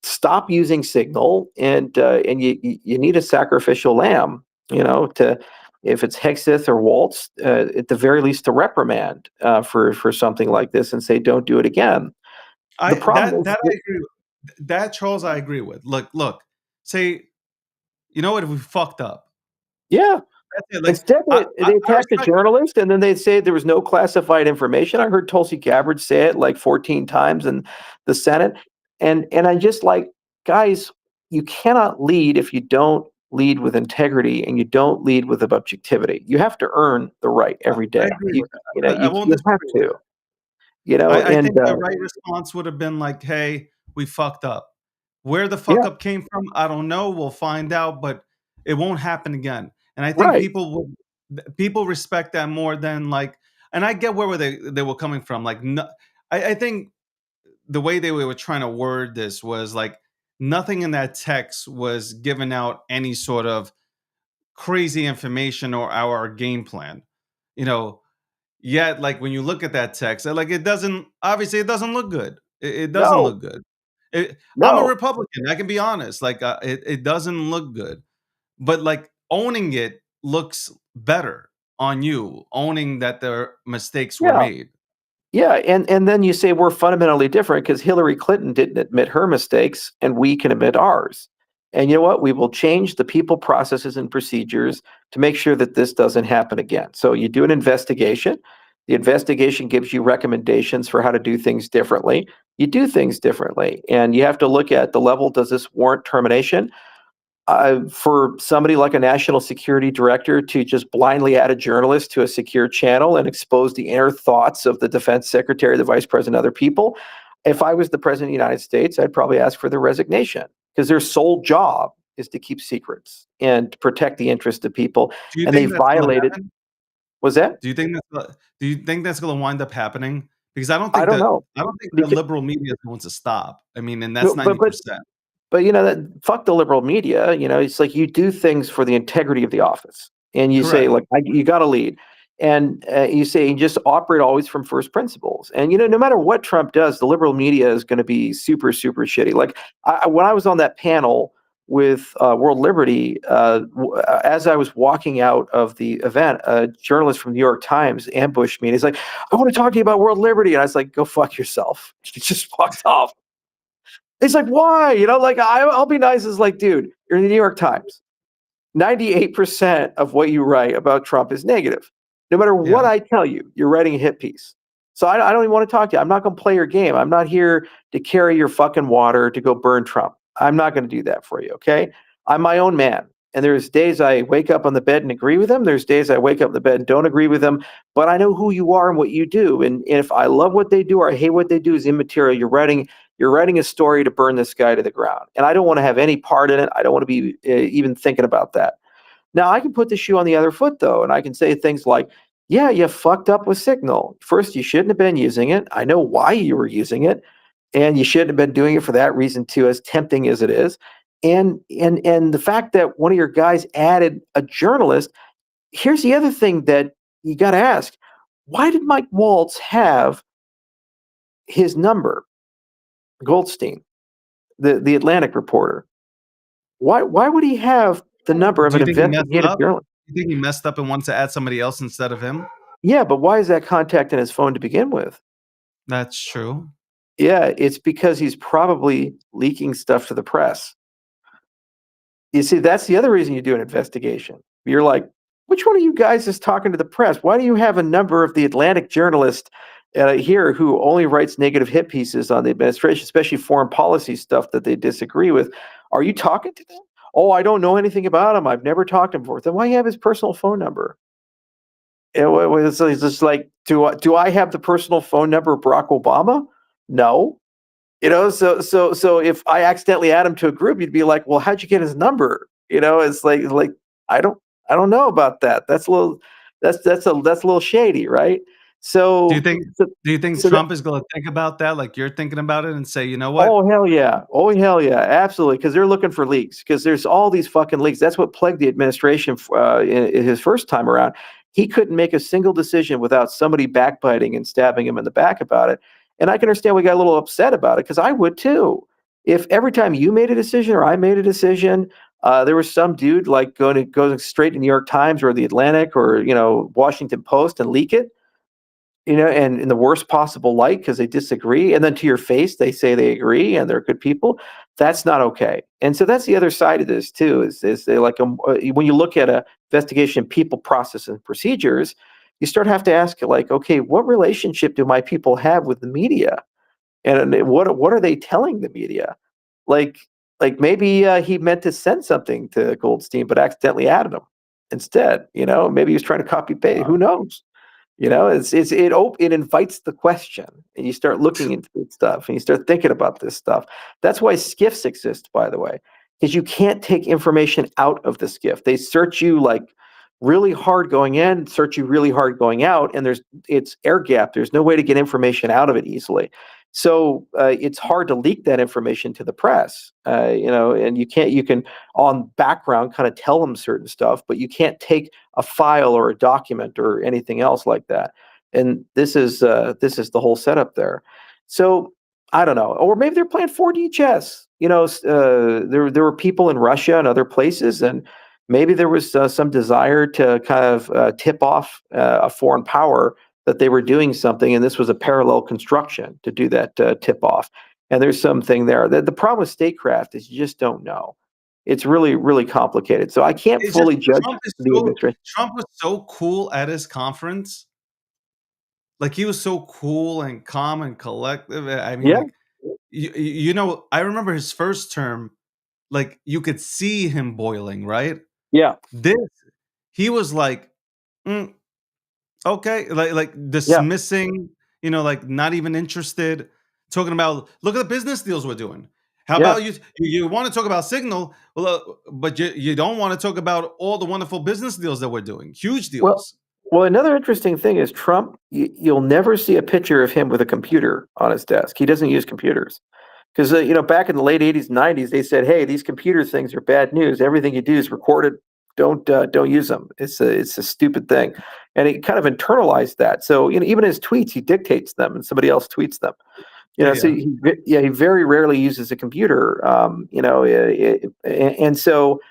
stop using Signal, and you need a sacrificial lamb, to if it's Hexeth or Waltz, at the very least to reprimand for something like this and say don't do it again. The I problem that is, that I agree with. That Charles, I agree with. Look. Say, you know what? If we fucked up, yeah. that's it. Like Instead, I they attacked a respect. journalist, and then they say there was no classified information. I heard Tulsi Gabbard say it like 14 times in the Senate, and I just like, guys, you cannot lead if you don't lead with integrity and you don't lead with objectivity. You have to earn the right every I day. agree You with you that. know I you won't you have disagree with to. that. I And think the right response would have been like, "Hey, we fucked up." Where the fuck yeah, up came from, I don't know. We'll find out, but it won't happen again. And I think right. people respect that more than like. And I get where they were coming from. Like, no, I think the way they were trying to word this was like nothing in that text was giving out any sort of crazy information or our game plan. You know, Yet, like when you look at that text, like it doesn't obviously it doesn't look good. It doesn't No, look good. I'm a no. Republican. I can be honest. Like it doesn't look good, but like owning it looks better on you. Owning that their mistakes were Yeah. made. Yeah, and then you say we're fundamentally different because Hillary Clinton didn't admit her mistakes, and we can admit ours. And you know what? We will change the people, processes, and procedures to make sure that this doesn't happen again. So you do an investigation. The investigation gives you recommendations for how to do things differently. You do things differently, and you have to look at the level. Does this warrant termination? For somebody like a national security director to just blindly add a journalist to a secure channel and expose the inner thoughts of the defense secretary, the vice president, other people. If I was the president of the United States, I'd probably ask for their resignation because their sole job is to keep secrets and to protect the interest of people. Do you And they think that's going to violated, happen? was that? Do you think do you think that's going to wind up happening? Because I don't know. I don't think the Because, liberal media is going to stop. I mean, and that's but, but, but 90%. But that fuck the liberal media. It's like you do things for the integrity of the office, and you say, Correct. like, you got to lead, and you say you just operate always from first principles. And no matter what Trump does, the liberal media is going to be super super shitty. Like when I was on that panel with World Liberty, as I was walking out of the event, a journalist from the New York Times ambushed me, and he's like, "I want to talk to you about World Liberty," and I was like, "Go fuck yourself." He just walked off. It's like, why? Like I'll be nice as like, dude, you're in the New York Times. 98% of what you write about Trump is negative. No matter what Yeah. I tell you, you're writing a hit piece. So I don't even want to talk to you. I'm not going to play your game. I'm not here to carry your fucking water to go burn Trump. I'm not going to do that for you. Okay. I'm my own man. And there's days I wake up on the bed and agree with him. There's days I wake up in the bed and don't agree with him. But I know who you are and what you do. And if I love what they do or I hate what they do is immaterial. You're writing a story to burn this guy to the ground. And I don't want to have any part in it. I don't want to be even thinking about that. Now, I can put the shoe on the other foot, though, and I can say things like, yeah, you fucked up with Signal. First, you shouldn't have been using it. I know why you were using it, and you shouldn't have been doing it for that reason, too, as tempting as it is. And the fact that one of your guys added a journalist, here's the other thing that you got to ask. Why did Mike Waltz have his number, Goldstein? the Atlantic reporter. Why would he have the number of Do an you think he messed investigative up? journalist? You think he messed up and wanted to add somebody else instead of him? Yeah, but why is that contact in his phone to begin with? That's true. Yeah, it's because he's probably leaking stuff to the press. You see, that's the other reason you do an investigation. You're like, which one of you guys is talking to the press? Why do you have a number of the Atlantic journalist here who only writes negative hit pieces on the administration, especially foreign policy stuff that they disagree with? Are you talking to them? Oh, I don't know anything about him. I've never talked to him before. Then why you have his personal phone number? It's just like, do I have the personal phone number of Barack Obama? No. So if I accidentally add him to a group, you'd be like, "Well, how'd you get his number?" It's like I don't I don't know about that. That's a little shady, right? Do you So think so, do you think so that Trump is gonna think about that like you're thinking about it and say, "You know what?" oh hell yeah, oh hell yeah, absolutely, because they're looking for leaks because there's all these fucking leaks. That's what plagued the administration in his first time around. He couldn't make a single decision without somebody backbiting and stabbing him in the back about it. And I can understand we got a little upset about it because I would too. If every time you made a decision or I made a decision, there was some dude like going straight to New York Times or the Atlantic or Washington Post and leak it, and in the worst possible light because they disagree, and then to your face they say they agree and they're good people. That's not okay. And so that's the other side of this too. Is they like when you look at a investigation, people, process, and procedures, you start have to ask like, okay, what relationship do my people have with the media, and what are they telling the media? Like like maybe he meant to send something to Goldstein, but accidentally added him instead. Maybe he was trying to copy paste. Who knows? It invites the question, and you start looking into this stuff, and you start thinking about this stuff. That's why skiffs exist, by the way, because you can't take information out of the skiff. They search you like really hard going in, search you really hard going out, and it's air gap. There's no way to get information out of it easily. So it's hard to leak that information to the press, and you can on background kind of tell them certain stuff, but you can't take a file or a document or anything else like that. And this is the whole setup there. So I don't know, or maybe they're playing 4D chess. There were people in Russia and other places, and maybe there was some desire to kind of tip off a foreign power that they were doing something, and this was a parallel construction to do that tip off. And there's something there. The problem with statecraft is you just don't know. It's really, really complicated. So I can't It's just fully judge Trump is the so administration. Trump was so cool at his conference. Like, he was so cool and calm and collective. I mean, Yeah, like, I remember his first term, like, you could see him boiling, right? yeah, This he was like, "Mm, okay," like yeah, dismissing, like, not even interested, talking about, "Look at the business deals we're doing. How yeah. about you wanna talk about Signal, well, but you don't wanna talk about all the wonderful business deals that we're doing, huge Well, deals." well, another interesting thing is Trump. You'll never see a picture of him with a computer on his desk. He doesn't use computers because back in the late '80s, '90s, they said, "Hey, these computer things are bad news. Everything you do is recorded. Don't use them. It's a stupid thing," and he kind of internalized that. So even his tweets, he dictates them, and somebody else tweets them. Yeah, So yeah. he very rarely uses a computer. And so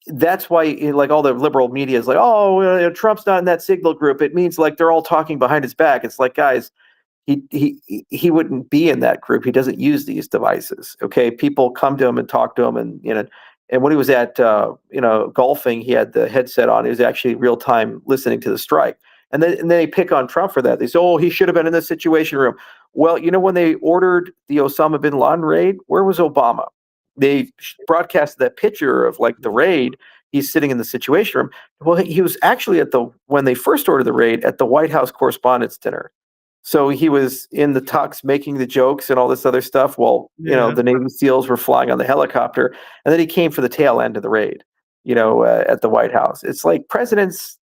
that's why like all the liberal media is like, oh, well, Trump's not in that signal group. It means like they're all talking behind his back. It's like, guys, he wouldn't be in that group. He doesn't use these devices. Okay, people come to him and talk to him, and when he was at golfing, he had the headset on. He was actually real time listening to the strike. And then they pick on Trump for that. They say, oh, he should have been in the Situation Room. Well, when they ordered the Osama bin Laden raid, where was Obama? They broadcasted that picture of like the raid. He's sitting in the Situation Room. Well, he was actually when they first ordered the raid at the White House Correspondents' Dinner. So he was in the tux making the jokes and all this other stuff while, Yeah. the Navy SEALs were flying on the helicopter. And then he came for the tail end of the raid, at the White House. It's like presidents,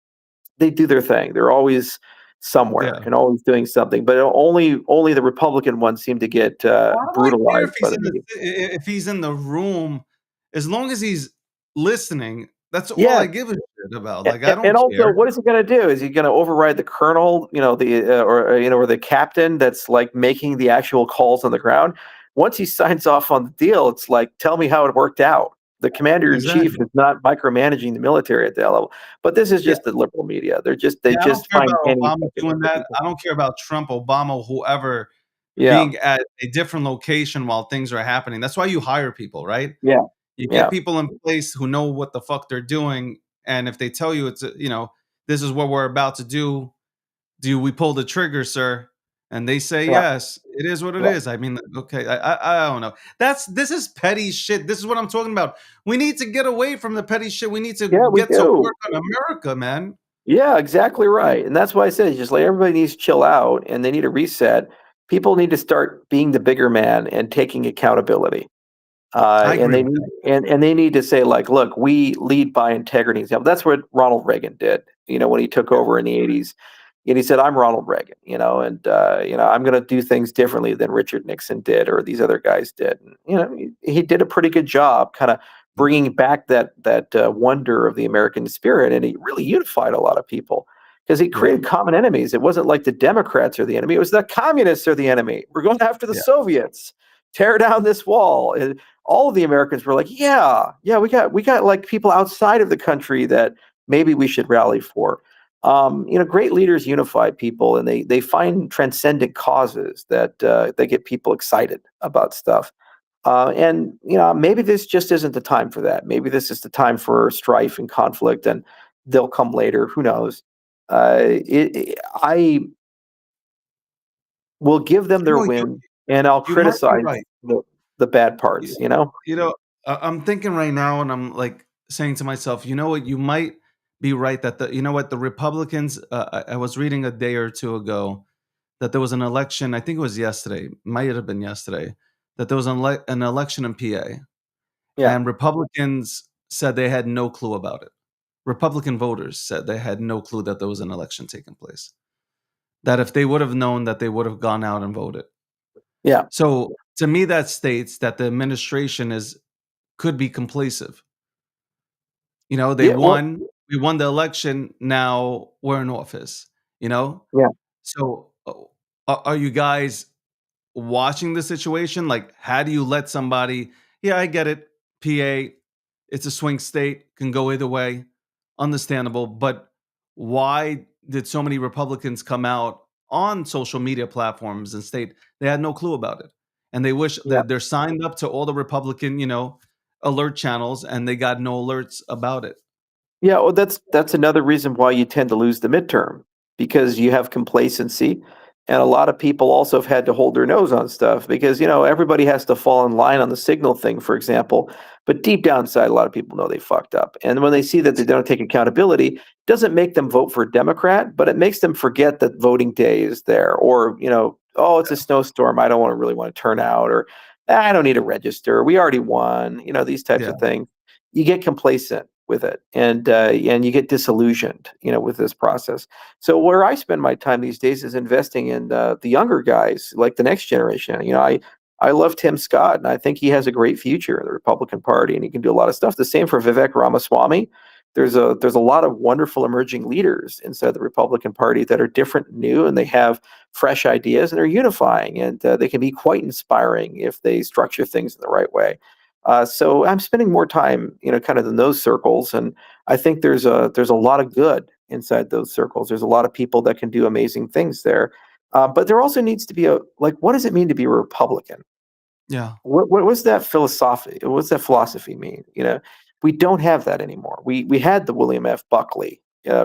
they do their thing. They're always somewhere Yeah. and always doing something. But only the Republican ones seem to get Why do I care brutalized by the media. if he's in the room? As long as he's listening, that's all Yeah. I give a shit about. Like, I And don't also, care. what is he going to do? Is he going to override the colonel, or the captain that's like making the actual calls on the ground? once he signs off on the deal, it's like, tell me how it worked out. The commander in chief Exactly. is not micromanaging the military at that level. But this is Yeah. just the liberal media. They Yeah, I don't just care find about any Obama fucking doing for that. people. I don't care about Trump, Obama, whoever Yeah, being at a different location while things are happening. That's why you hire people, right? yeah, You get yeah, people in place who know what the fuck they're doing, and if they tell you this is what we're about to do, do we pull the trigger, sir? And they say yeah, yes. It is what it yeah. is. I mean, okay, I don't know. This is petty shit. This is what I'm talking about. We need to get away from the petty shit. We need to Yeah, we get to do. work on America, man. Yeah, exactly right. And that's why I said just like everybody needs to chill out and they need a reset. People need to start being the bigger man and taking accountability. I And agree they with need that. and they need to say like, look, we lead by integrity. Example. That's what Ronald Reagan did. When he took over in the '80s, and he said, "I'm Ronald Reagan," and I'm going to do things differently than Richard Nixon did or these other guys did. And, he did a pretty good job, kind of bringing back that wonder of the American spirit, and he really unified a lot of people. Because he Yeah, created common enemies. It wasn't like the Democrats are the enemy; it was the communists are the enemy. We're going after the yeah, Soviets. Tear down this wall. And all of the Americans were like, yeah, yeah, we got like people outside of the country that maybe we should rally for. Great leaders unify people, and they find transcendent causes that they get people excited about stuff. And maybe this just isn't the time for that. Maybe this is the time for strife and conflict, and they'll come later. Who knows? I will give them you their know, you win, and I'll you might be criticize right. the bad You, parts. You know? you know, I'm thinking right now, and I'm like saying to myself, you know what? You might be right that the Republicans. I was reading a day or two ago that there was an election. I think it was yesterday. Might have been yesterday. That there was an election in PA, Yeah, and Republicans said they had no clue about it. Republican voters said they had no clue that there was an election taking place. That if they would have known, that they would have gone out and voted. yeah, So to me, that states that the administration is could be complacent. They yeah. Well, won. We won the election. Now we're in office. You know. yeah. So are you guys watching the situation? Like, how do you let somebody? Yeah, I get it. PA, it's a swing state, can go either way. Understandable. But why did so many Republicans come out on social media platforms and state they had no clue about it? And they wish Yeah. they're signed up to all the Republican, alert channels, and they got no alerts about it. Yeah, well, that's another reason why you tend to lose the midterm because you have complacency, and a lot of people also have had to hold their nose on stuff because everybody has to fall in line on the signal thing, for example. But deep down inside, a lot of people know they fucked up, and when they see that they don't take accountability, it doesn't make them vote for a Democrat, but it makes them forget that voting day is there, or oh, it's a snowstorm, I don't want to really want to turn out, or I don't need to register, we already won, these types Yeah, of things. You get complacent with it, and you get disillusioned, with this process. So where I spend my time these days is investing in the younger guys, like the next generation. I love Tim Scott, and I think he has a great future in the Republican Party, and he can do a lot of stuff. The same for Vivek Ramaswamy. There's a lot of wonderful emerging leaders inside the Republican Party that are different, and new, and they have fresh ideas, and they're unifying, and they can be quite inspiring if they structure things in the right way. So I'm spending more time, kind of in those circles, and I think there's a lot of good inside those circles. There's a lot of people that can do amazing things there, but there also needs to be a like, what does it mean to be a Republican? yeah, What was that philosophy? What's that philosophy mean? We don't have that anymore. We had the William F. Buckley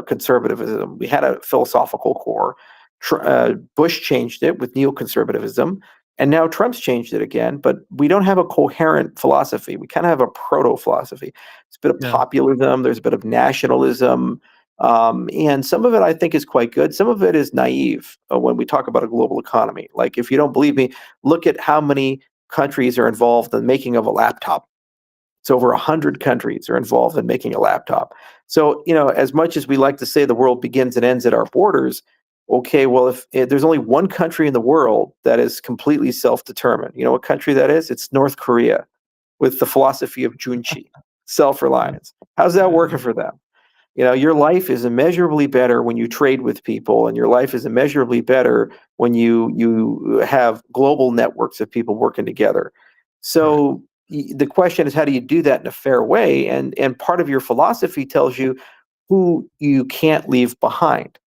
conservatism. We had a philosophical core. Bush changed it with neoconservatism, and now Trump's changed it again. But we don't have a coherent philosophy. We kind of have a proto philosophy. It's a bit of yeah. populism. There's a bit of nationalism. And some of it I think is quite good. Some of it is naive when we talk about a global economy. Like, if you don't believe me, look at how many countries are involved in the making of a laptop. It's over 100 countries are involved in making a laptop. So, as much as we like to say the world begins and ends at our borders, okay, well, if there's only one country in the world that is completely self-determined, you know what country that is? It's North Korea with the philosophy of Junshi, Yeah, self-reliance. How's that yeah. working for them? Your life is immeasurably better when you trade with people, and your life is immeasurably better when you have global networks of people working together. Right. So the question is, how do you do that in a fair way? And part of your philosophy tells you who you can't leave behind.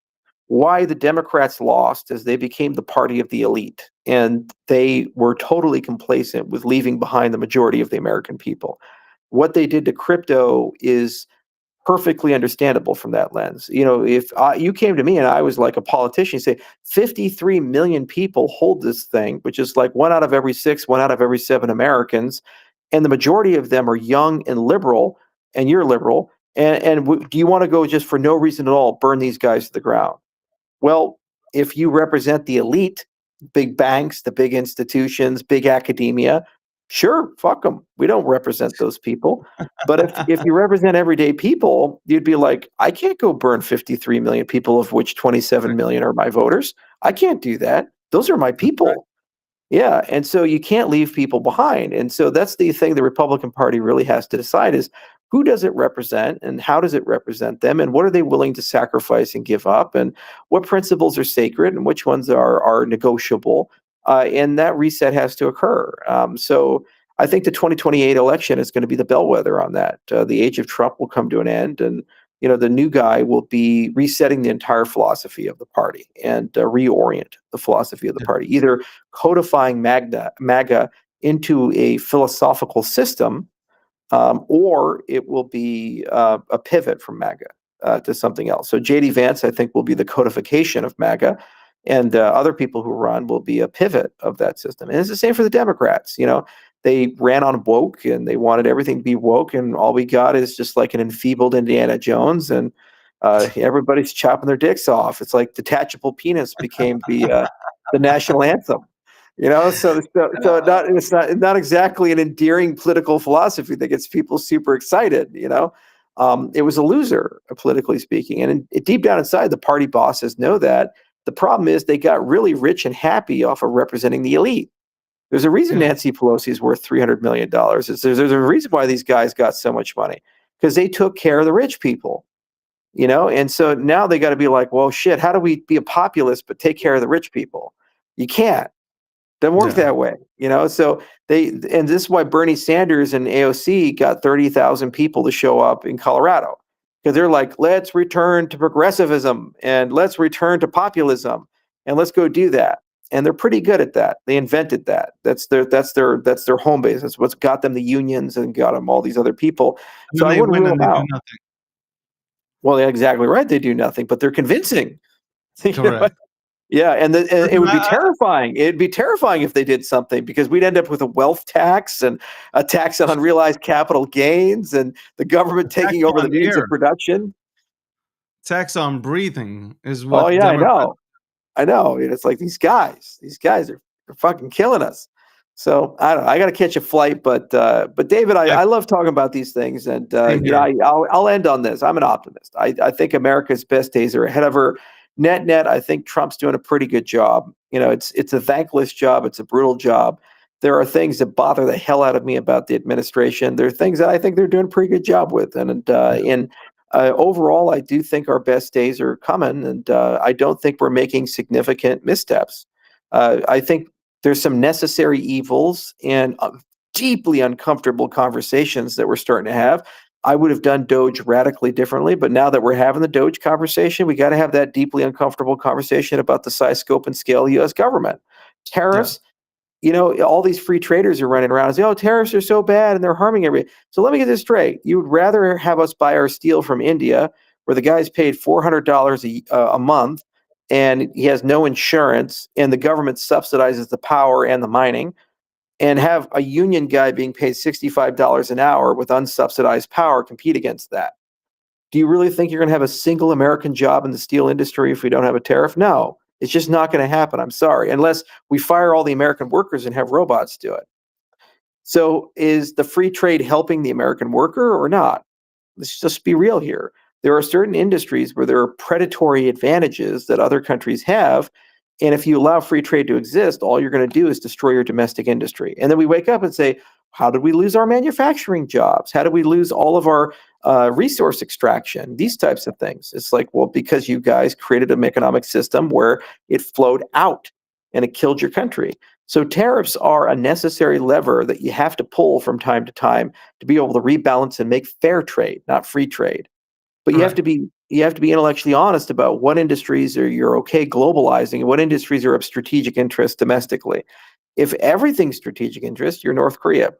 Why the Democrats lost is they became the party of the elite, and they were totally complacent with leaving behind the majority of the American people. What they did to crypto is perfectly understandable from that lens. If you came to me and I was like a politician, you say 53 million people hold this thing, which is like one out of every six, one out of every seven Americans, and the majority of them are young and liberal, and you're liberal. And do you want to go just for no reason at all, burn these guys to the ground? Well, if you represent the elite, big banks, the big institutions, big academia, sure, fuck them. We don't represent those people. But if you represent everyday people, you'd be like, I can't go burn 53 million people, of which 27 million are my voters. I can't do that. Those are my That's right. people. Yeah, and so you can't leave people behind. And so that's the thing the Republican Party really has to decide is who does it represent and how does it represent them and what are they willing to sacrifice and give up and what principles are sacred and which ones are negotiable. And that reset has to occur. So I think the 2028 election is going to be the bellwether on that. The age of Trump will come to an end, and the new guy will be resetting the entire philosophy of the party and reorient the philosophy of the Yeah. party, either codifying MAGA into a philosophical system, or it will be a pivot from MAGA to something else. So JD Vance, I think, will be the codification of MAGA, and other people who run will be a pivot of that system. And it's the same for the Democrats. They ran on woke and they wanted everything to be woke, and all we got is just like an enfeebled Indiana Jones, and everybody's chopping their dicks off. It's like detachable penis became the national anthem. It's not exactly an endearing political philosophy that gets people super excited. It was a loser, politically speaking, and deep down inside, the party bosses know that. The problem is they got really rich and happy off of representing the elite. There's a reason Yeah. Nancy Pelosi is worth $300 million. There's a reason why these guys got so much money because they took care of the rich people. And so now they got to be like, well, shit, how do we be a populist but take care of the rich people? You can't. Doesn't work Yeah. that way. So and this is why Bernie Sanders and AOC got 30,000 people to show up in Colorado because they're like, let's return to progressivism and let's return to populism and let's go do that. And they're pretty good at that. They invented that. That's their home base. That's what's got them the unions and got them all these other people. And So then I they wouldn't win rule and them they do out. nothing. Well, yeah, exactly right. They do nothing, but they're convincing. you know, Correct. Yeah, and it Listen, would be terrifying. It'd be terrifying if they did something because we'd end up with a wealth tax and a tax on unrealized capital gains and the government tax taking over the on means of air, production. tax on breathing is Oh what yeah, I Democrats. know. I know. And it's like these guys are fucking killing us. So I don't know. I got to catch a flight, but David, Yeah, I love talking about these things, and same here. I'll end on this. I'm an optimist. I think America's best days are ahead of her. Net, I think Trump's doing a pretty good job. It's a thankless job. It's a brutal job. There are things that bother the hell out of me about the administration. There are things that I think they're doing a pretty good job with, and overall, I do think our best days are coming, and I don't think we're making significant missteps. I think there's some necessary evils and deeply uncomfortable conversations that we're starting to have. I would have done Doge radically differently, but now that we're having the Doge conversation, we got to have that deeply uncomfortable conversation about the size, scope, and scale of the U.S. government. Yeah. Tariffs, all these free traders are running around and say, oh, tariffs are so bad and they're harming everybody. So let me get this straight. You would rather have us buy our steel from India, where the guy's paid $400 a month and he has no insurance and the government subsidizes the power and the mining, and have a union guy being paid $65 an hour with unsubsidized power compete against that. Do you really think you're going to have a single American job in the steel industry if we don't have a tariff? No, it's just not going to happen. I'm sorry, unless we fire all the American workers and have robots do it. So is the free trade helping the American worker or not? Let's just be real here. There are certain industries where there are predatory advantages that other countries have. And if you allow free trade to exist, all you're going to do is destroy your domestic industry. And then we wake up and say, How did we lose our manufacturing jobs? How did we lose all of our resource extraction? These types of things. It's like, well, because you guys created an economic system where it flowed out and it killed your country. So tariffs are a necessary lever that you have to pull from time to time to be able to rebalance and make fair trade, not free trade. But Right. you have to be intellectually honest about what industries are you're okay globalizing and what industries are of strategic interest domestically. If everything's strategic interest, you're North Korea.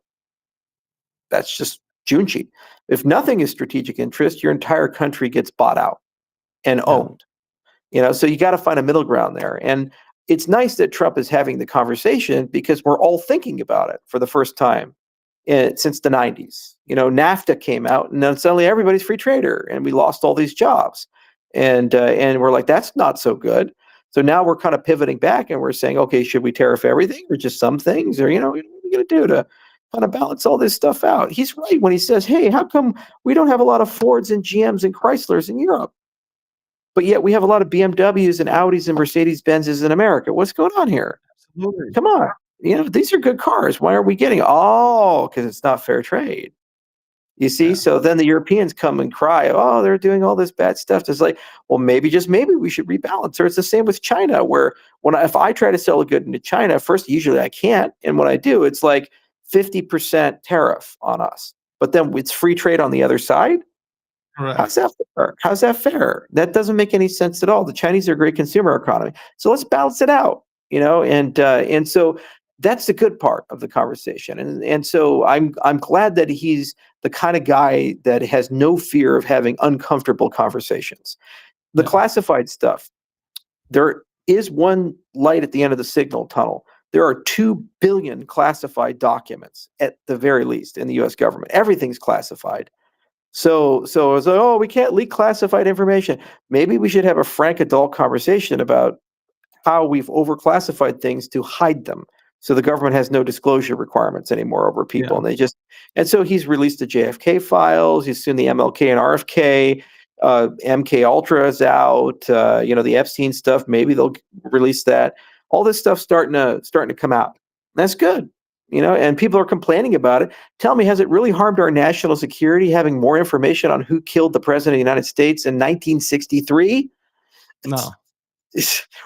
That's just Junchi. If nothing is strategic interest, your entire country gets bought out and Yeah. owned. You know, so you got to find a middle ground there. And it's nice that Trump is having the conversation because we're all thinking about it for the first time since the 90s. You know, NAFTA came out, and then suddenly everybody's free trader, and we lost all these jobs, and we're like, that's not so good. So now we're kind of pivoting back, and we're saying, okay, should we tariff everything, or just some things, or what are we going to do to kind of balance all this stuff out? He's right when he says, hey, how come we don't have a lot of Fords and GMs and Chryslers in Europe, but yet we have a lot of BMWs and Audis and Mercedes Benzes in America? What's going on here? Absolutely. Come on. These are good cars. Why are we getting? Oh, because it's not fair trade. You see, Yeah. so then the Europeans come and cry, oh, they're doing all this bad stuff. It's like, well, maybe we should rebalance. Or it's the same with China, where if I try to sell a good into China, first, usually I can't. And when I do, it's like 50% tariff on us. But then it's free trade on the other side. How's Correct. that fair? How's that fair? That doesn't make any sense at all. The Chinese are a great consumer economy, so let's balance it out. And so that's the good part of the conversation. And so I'm glad that he's the kind of guy that has no fear of having uncomfortable conversations. The Yeah. classified stuff. There is one light at the end of the signal tunnel. There are 2 billion classified documents at the very least in the U.S. government. Everything's classified. So it's like, oh, we can't leak classified information. Maybe we should have a frank adult conversation about how we've overclassified things to hide them. So the government has no disclosure requirements anymore over people. Yeah. And so he's released the JFK files. He's soon the MLK and RFK. MK Ultra is out. The Epstein stuff. Maybe they'll release that. All this stuff starting to come out. That's good. And people are complaining about it. Tell me, has it really harmed our national security having more information on who killed the president of the United States in 1963? No.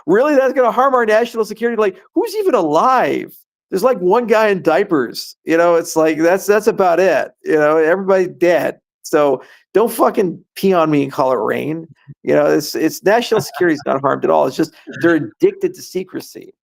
Really, that's going to harm our national security? Like, who's even alive? There's like one guy in diapers. It's like that's about it. Everybody dead. So don't fucking pee on me and call it rain. It's national security is not harmed at all. It's just they're addicted to secrecy.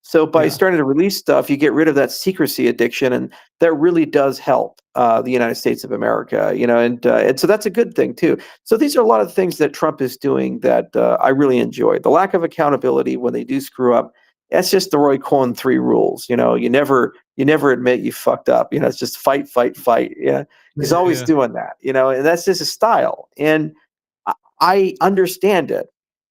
So by Yeah. starting to release stuff, you get rid of that secrecy addiction, and that really does help the United States of America. And so that's a good thing too. So these are a lot of things that Trump is doing that I really enjoy. The lack of accountability when they do screw up. That's just the Roy Cohn 3 rules. You never admit you fucked up. It's just fight, fight, fight. Yeah, he's Yeah. always Yeah. doing that. And that's just his style. And I understand it.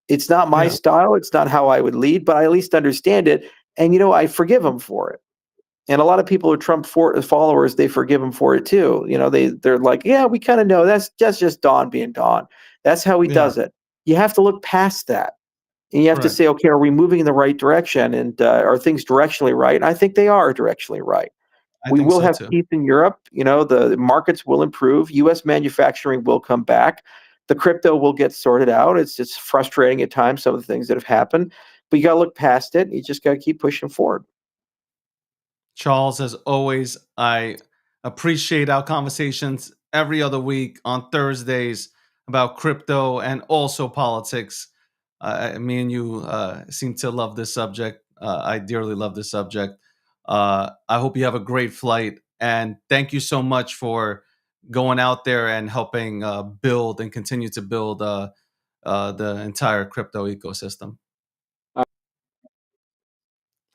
It's not my Yeah. style. It's not how I would lead, but I at least understand it. And I forgive him for it. And a lot of people who are Trump followers, they forgive him for it too. They're like, yeah, we kind of know that's just Don being Don. That's how he Yeah. does it. You have to look past that, and you have to Right. say, okay, are we moving in the right direction, and are things directionally right? And I think they are directionally right. I We think will so have too. peace in Europe. The markets will improve. U.S. manufacturing will come back. The crypto will get sorted out. It's just frustrating at times, some of the things that have happened, but you got to look past it. You just got to keep pushing forward. Charles, as always, I appreciate our conversations every other week on Thursdays about crypto and also politics. Me and you seem to love this subject. I dearly love this subject. I hope you have a great flight. And thank you so much for going out there and helping build and continue to build the entire crypto ecosystem.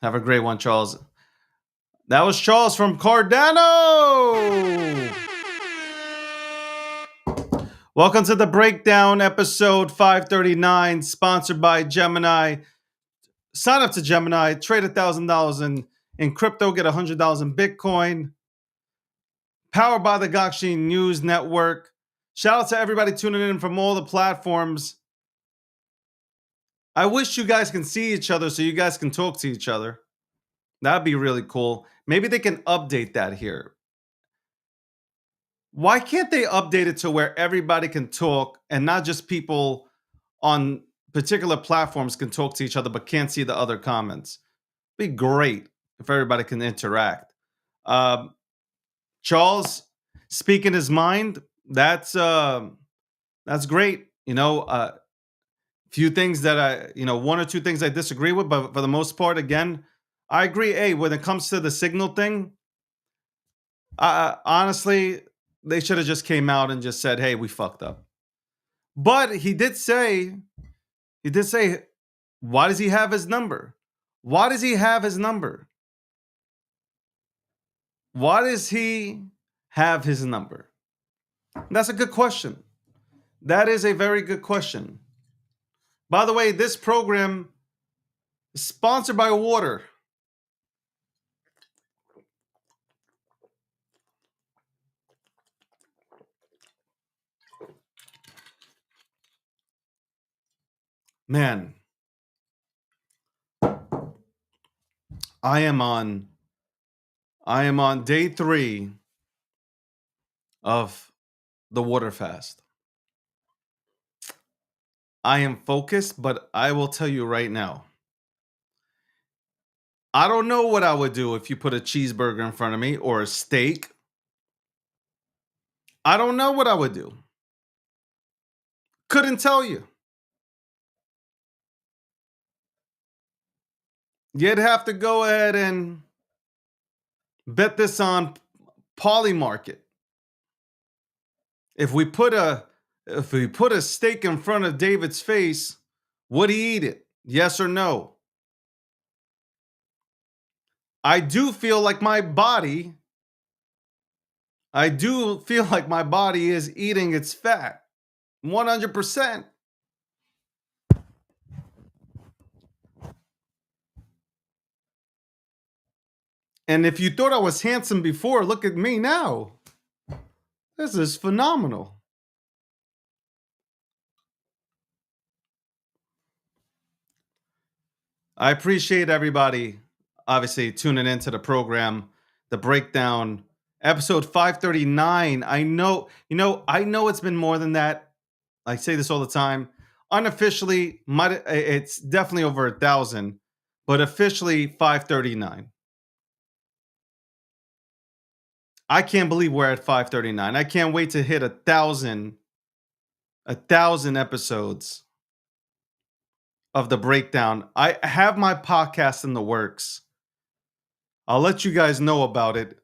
Have a great one, Charles. That was Charles from Cardano. Welcome to the breakdown, episode 539, sponsored by Gemini. Sign up to Gemini, trade $1,000 in crypto, get $100 in Bitcoin. Powered by the Gakshi News Network. Shout out to everybody tuning in from all the platforms. I wish you guys can see each other so you guys can talk to each other. That'd be really cool. Maybe they can update that here. Why can't they update it to where everybody can talk and not just people on particular platforms can talk to each other but can't see the other comments? Be great if everybody can interact. Um, Charles speaking his mind. That's great. Few things that one or two things I disagree with, but for the most part, again, I agree. Hey, when it comes to the signal thing, honestly, they should have just came out and just said, "Hey, we fucked up." But he did say, why does he have his number? Why does he have his number? Why does he have his number? That's a good question. That is a very good question. By the way, this program is sponsored by water. Man, I am on I am on day 3 of the water fast. I am focused, but I will tell you right now, I don't know what I would do if you put a cheeseburger in front of me or a steak. I don't know what I would do. Couldn't tell you. You'd have to go ahead and bet this on Polymarket. If we put a if we put a steak in front of David's face, would he eat it? Yes or no? I do feel like my body, I do feel like my body is eating its fat. 100%. And if you thought I was handsome before, look at me now. This is phenomenal. I appreciate everybody obviously tuning into the program, the breakdown, episode 539. I know it's been more than that. I say this all the time. Unofficially, it's definitely over 1,000, but officially 539. I can't believe we're at 539. I can't wait to hit 1,000 episodes of the breakdown. I have my podcast in the works. I'll let you guys know about it.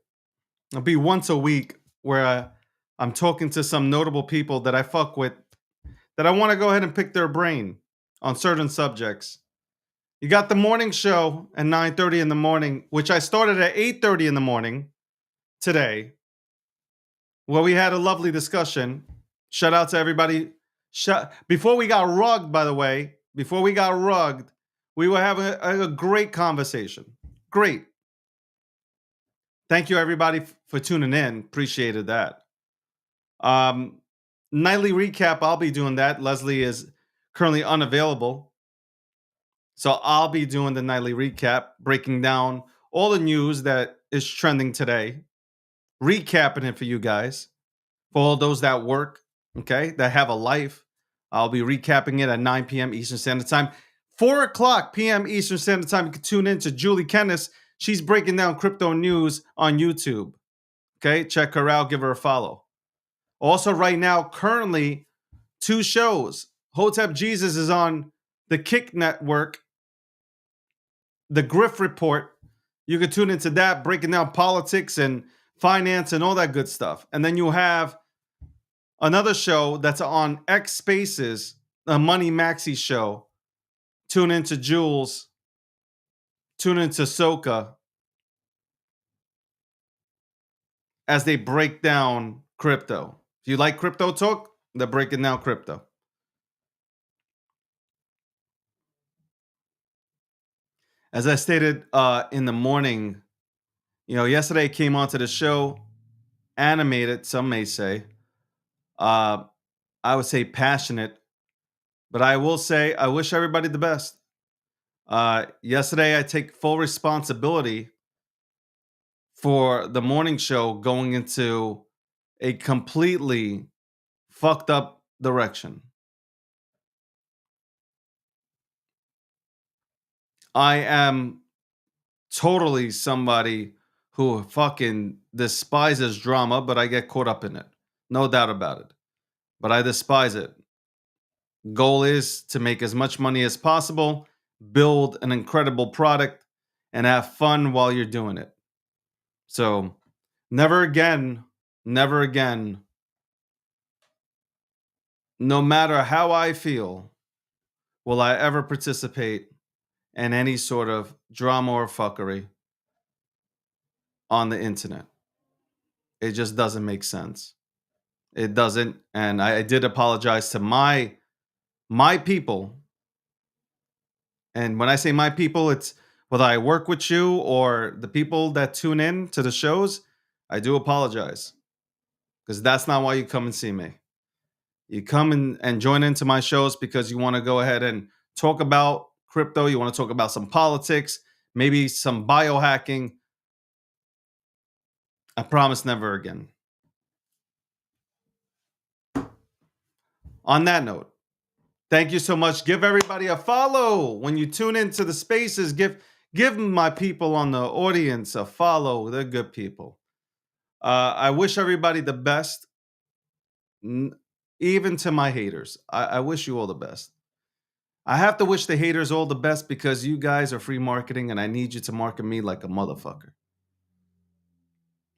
It'll be once a week where I'm talking to some notable people that I fuck with that I want to go ahead and pick their brain on certain subjects. You got the morning show at 9:30 in the morning, which I started at 8:30 in the morning today, where we had a lovely discussion. Shout out to everybody. Before we got rugged, by the way, before we got rugged, we were having a great conversation. Great. Thank you, everybody, for tuning in. Appreciated that. Um, Nightly recap, I'll be doing that. Leslie is currently unavailable. So I'll be doing the nightly recap, breaking down all the news that is trending today, recapping it for you guys, for all those that work, okay, that have a life. I'll be recapping it at 9 p.m. Eastern Standard Time. 4 o'clock p.m. Eastern Standard Time, you can tune in to Julie Kennis. She's breaking down crypto news on YouTube. Okay, check her out, give her a follow. Also, right now, currently, 2 shows. Hotep Jesus is on the Kick Network, the Griff Report. You can tune into that, breaking down politics and finance and all that good stuff. And then you have another show that's on X Spaces, a Money Maxi show. Tune into Jules, tune into Soka as they break down crypto. If you like crypto talk, they're breaking down crypto. As I stated in the morning, yesterday I came onto the show, animated, some may say. Uh, I would say passionate, but I will say I wish everybody the best. Yesterday, I take full responsibility for the morning show going into a completely fucked up direction. I am totally somebody who fucking despises drama, but I get caught up in it. No doubt about it. But I despise it. Goal is to make as much money as possible, build an incredible product, and have fun while you're doing it. So, never again, never again, no matter how I feel, will I ever participate in any sort of drama or fuckery on the internet. It just doesn't make sense. It doesn't. And I did apologize to my people. And when I say my people, it's whether I work with you or the people that tune in to the shows. I do apologize because that's not why you come and see me. You come and join into my shows because you want to go ahead and talk about crypto. You want to talk about some politics, maybe some biohacking. I promise never again. On that note, thank you so much. Give everybody a follow when you tune into the spaces. Give my people on the audience a follow. They're good people. I wish everybody the best, even to my haters. I wish you all the best. I have to wish the haters all the best because you guys are free marketing and I need you to market me like a motherfucker.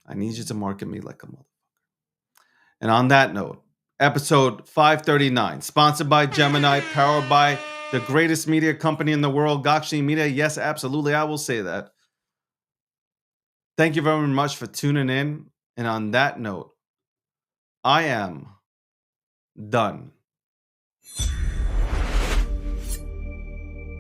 I need you to market me like a motherfucker. And on that note, episode 539, sponsored by Gemini, powered by the greatest media company in the world, Gakshi Media. Yes, absolutely, I will say that. Thank you very much for tuning in. And on that note, I am done.